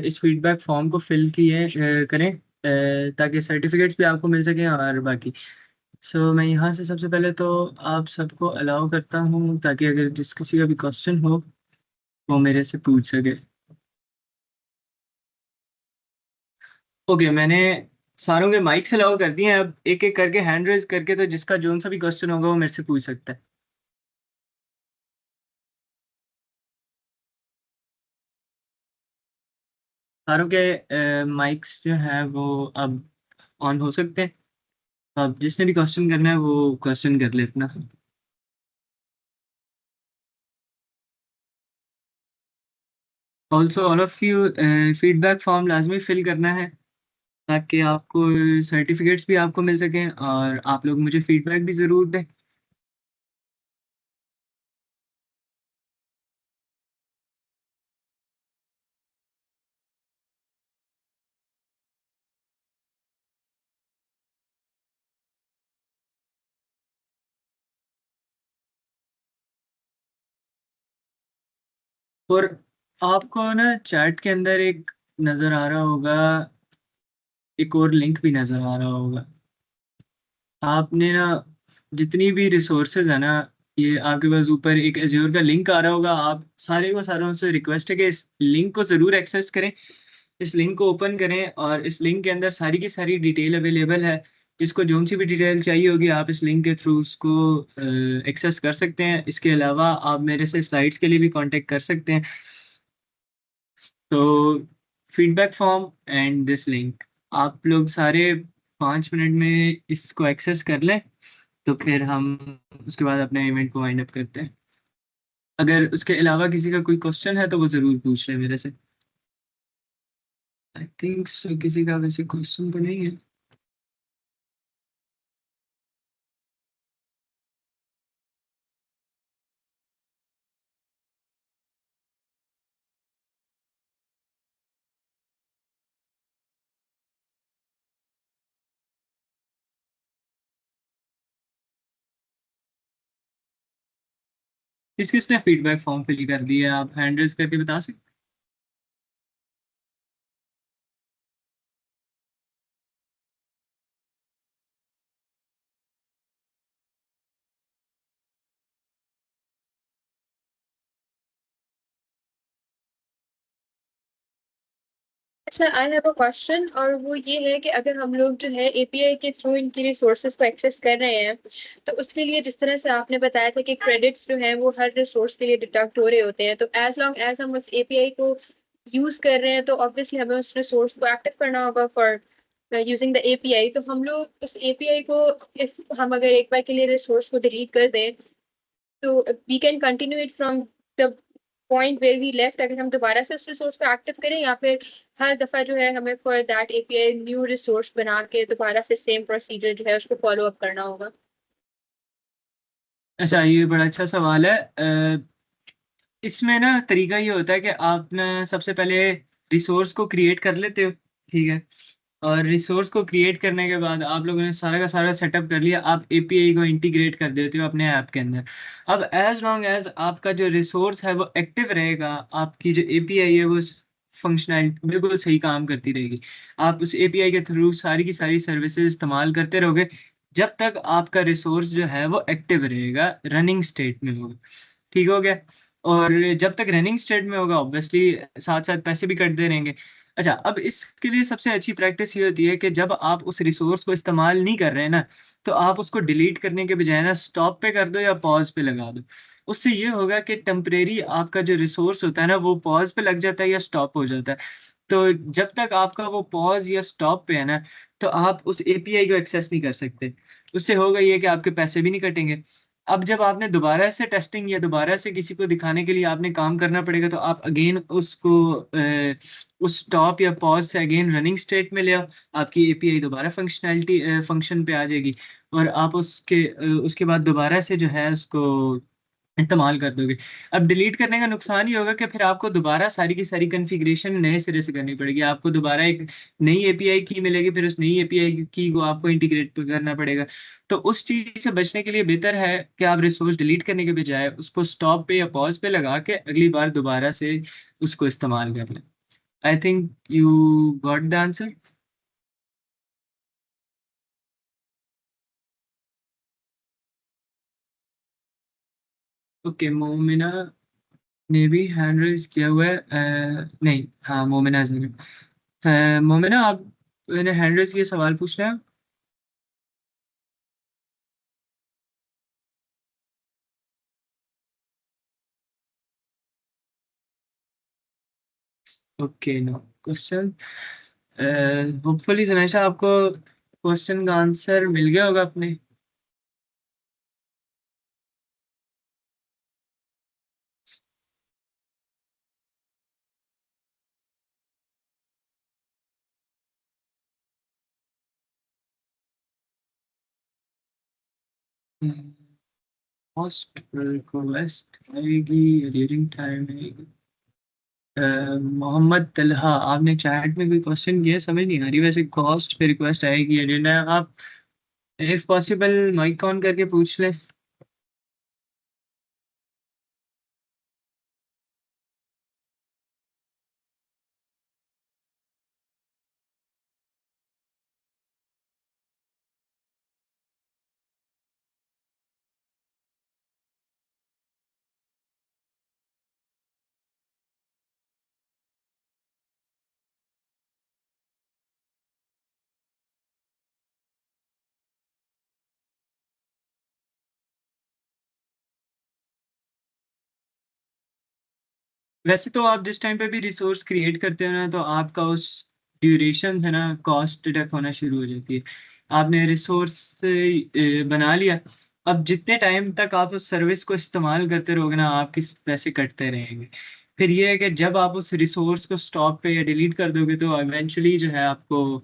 इस फीडबैक फॉर्म को फिल किए करें, ताकि सर्टिफिकेट्स भी आपको मिल सकें और बाकी। सो मैं यहाँ से सबसे पहले तो आप सबको अलाउ करता हूँ, ताकि अगर जिस किसी का भी क्वेश्चन हो वो मेरे से पूछ सके। ओके, मैंने सारों के माइक्स अलाउ कर दिए हैं, अब एक एक करके हैंड रेज करके, तो जिसका जोन सा भी क्वेश्चन होगा वो मेरे से पूछ सकता है। सारों के माइक्स जो हैं वो अब ऑन हो सकते हैं। अब जिसने भी क्वेश्चन करना है वो क्वेश्चन कर ले अपना। Also all of you feedback form लाजमी फिल करना है, ताकि आपको सर्टिफिकेट्स भी आपको मिल सकें, और आप लोग मुझे फीडबैक भी ज़रूर दें। और आपको ना चैट के अंदर एक नज़र आ रहा होगा, एक और लिंक भी नज़र आ रहा होगा। आपने ना जितनी भी रिसोर्सेज है ना, ये आपके पास ऊपर एक एज्योर का लिंक आ रहा होगा। आप सारे को सारों से रिक्वेस्ट है कि इस लिंक को जरूर एक्सेस करें। इस लिंक को ओपन करें और इस लिंक के अंदर सारी की सारी डिटेल अवेलेबल है। जिसको जो सी भी डिटेल चाहिए होगी आप इस लिंक के थ्रू उसको एक्सेस कर सकते हैं। इसके अलावा आप मेरे से स्लाइड्स के लिए भी कांटेक्ट कर सकते हैं। तो feedback form and this link, आप लोग सारे 5 मिनट में इसको एक्सेस कर लें तो फिर हम उसके बाद अपने इवेंट को वाइंड अप करते हैं। अगर उसके अलावा किसी का कोई क्वेश्चन है तो वो ज़रूर पूछ ले मेरे से। आई थिंक सो किसी का वैसे क्वेश्चन तो नहीं है। किस किसने फीडबैक फॉर्म फिल कर दिया है? आप हैंड रेज करके बता सकते अच्छा, आई हैव अ क्वेश्चन, और वो ये है कि अगर हम लोग जो है एपीआई के थ्रू इनकी रिसोर्सेज को एक्सेस कर रहे हैं, तो उसके लिए जिस तरह से आपने बताया था कि क्रेडिट्स जो है वो हर रिसोर्स के लिए डिडक्ट हो रहे होते हैं, तो एज लॉन्ग एज हम उस एपीआई को यूज कर रहे हैं तो ऑब्वियसली हमें उस रिसोर्स को एक्टिव करना होगा फॉर यूजिंग द एपीआई। तो हम लोग उस एपीआई को, इफ हम अगर एक बार के लिए रिसोर्स को डिलीट कर दें, तो we can continue it from the point where we left, अगर हम दोबारा से उस रिसोर्स को एक्टिव करें, या फिर हर दफा जो है हमें for that API new resource बना के दोबारा से सेम प्रोसीजर जो है उसको फॉलो अप करना होगा। हैं? अच्छा, ये बड़ा अच्छा सवाल है। इसमें ना तरीका ये होता है कि आप ना सबसे पहले रिसोर्स को क्रिएट कर लेते हो। ठीक है। और रिसोर्स को क्रिएट करने के बाद आप लोगों ने सारा का सारा सेटअप कर लिया, आप एपीआई को इंटीग्रेट कर देते हो अपने ऐप के अंदर। अब एज लॉन्ग एज आपका जो रिसोर्स है वो एक्टिव रहेगा, आपकी जो एपीआई है वो फंक्शनैलिटी बिल्कुल सही काम करती रहेगी। आप उस एपीआई के थ्रू सारी की सारी सर्विसेज इस्तेमाल करते रहोगे जब तक आपका रिसोर्स जो है वो एक्टिव रहेगा, रनिंग स्टेट में होगा। ठीक हो गया। और जब तक रनिंग स्टेट में होगा ऑब्वियसली साथ साथ पैसे भी कटते रहेंगे। अच्छा, अब इसके लिए सबसे अच्छी प्रैक्टिस ये होती है कि जब आप उस रिसोर्स को इस्तेमाल नहीं कर रहे हैं ना, तो आप उसको डिलीट करने के बजाय ना स्टॉप पे कर दो या पॉज पे लगा दो। उससे ये होगा कि टेम्परेरी आपका जो रिसोर्स होता है ना वो पॉज पे लग जाता है या स्टॉप हो जाता है। तो जब तक आपका वो पॉज या स्टॉप पे है ना, तो आप उस एपीआई को एक्सेस नहीं कर सकते। उससे होगा ये कि आपके पैसे भी नहीं कटेंगे। अब जब आपने दोबारा से टेस्टिंग या दोबारा से किसी को दिखाने के लिए आपने काम करना पड़ेगा, तो आप अगेन उसको उस स्टॉप या पॉज से अगेन रनिंग स्टेट में ले आओ। आपकी एपीआई दोबारा फंक्शन पे आ जाएगी। और आप उसके बाद दोबारा से जो है उसको इस्तेमाल कर दोगे। अब डिलीट करने का नुकसान ये होगा कि फिर आपको दोबारा सारी की सारी कॉन्फ़िगरेशन नए सिरे से करनी पड़ेगी। आपको दोबारा एक नई एपीआई की मिलेगी, फिर उस नई एपीआई की को आपको इंटीग्रेट करना पड़ेगा। तो उस चीज़ से बचने के लिए बेहतर है कि आप रिसोर्स डिलीट करने के बजाय उसको स्टॉप पे या पॉज़ पे लगा के अगली बार दोबारा से उसको इस्तेमाल कर लें। I think you got the answer. Okay, Momina ने भी हैंड रेज़ किया हुआ है। नहीं, हाँ, मोमिना जी ने। मोमिना, आप मैंने हैंड रेज़ किया, सवाल पूछना है? Okay, no question. Hopefully Janasha आपको क्वेश्चन का आंसर मिल गया होगा अपने। मोस्ट रिक्वेस्ट आएगी, ड्यूरिंग टाइम आएगी। मोहम्मद तलहा, आपने चैट में कोई क्वेश्चन किया, समझ नहीं आ रही। वैसे कॉस्ट पे रिक्वेस्ट आएगी एजेंडा, आप इफ पॉसिबल माइक ऑन करके पूछ लें। वैसे तो आप जिस टाइम पे भी रिसोर्स क्रिएट करते हो ना, तो आपका उस ड्यूरेशन है ना कॉस्ट डिडक्ट होना शुरू हो जाती है। आपने रिसोर्स बना लिया, अब जितने टाइम तक आप उस सर्विस को इस्तेमाल करते रहोगे ना, आपके पैसे कटते रहेंगे। फिर ये है कि जब आप उस रिसोर्स को स्टॉप पे या डिलीट कर दोगे, तो इवेंचुअली जो है आपको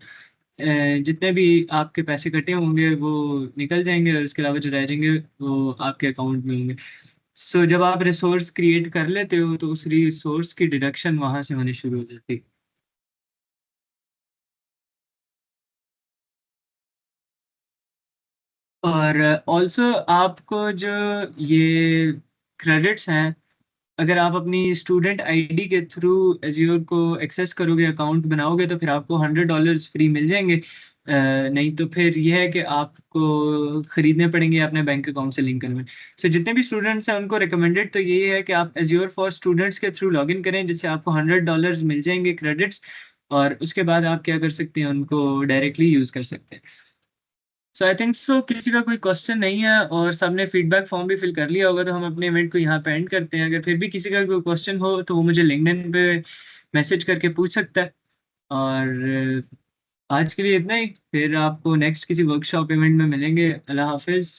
जितने भी आपके पैसे कटे होंगे वो निकल जाएंगे, और उसके अलावा जो रह जाएंगे वो आपके अकाउंट में होंगे। सो जब आप रिसोर्स क्रिएट कर लेते हो, तो उस रिसोर्स की डिडक्शन वहां से होनी शुरू हो जाती है। और ऑल्सो आपको जो ये क्रेडिट्स हैं, अगर आप अपनी स्टूडेंट आईडी के थ्रू एज्योर को एक्सेस करोगे, अकाउंट बनाओगे, तो फिर आपको $100 फ्री मिल जाएंगे। नहीं तो फिर यह है कि आपको खरीदने पड़ेंगे अपने बैंक अकाउंट से लिंक करने। सो जितने भी स्टूडेंट्स हैं उनको रिकमेंडेड तो यही है कि आप एज्योर फॉर स्टूडेंट्स के थ्रू लॉगिन करें, जिससे आपको $100 मिल जाएंगे क्रेडिट्स, और उसके बाद आप क्या कर सकते हैं, उनको डायरेक्टली यूज़ कर सकते हैं। सो आई थिंक सो किसी का कोई क्वेश्चन नहीं है, और सबने फीडबैक फॉर्म भी फिल कर लिया होगा, तो हम अपने इवेंट को यहाँ पे एंड करते हैं। अगर फिर भी किसी का कोई क्वेश्चन हो तो वो मुझे लिंक्डइन पे मैसेज करके पूछ सकता है। और आज के लिए इतना ही, फिर आपको नेक्स्ट किसी वर्कशॉप इवेंट में मिलेंगे। अल्लाह हाफिज़।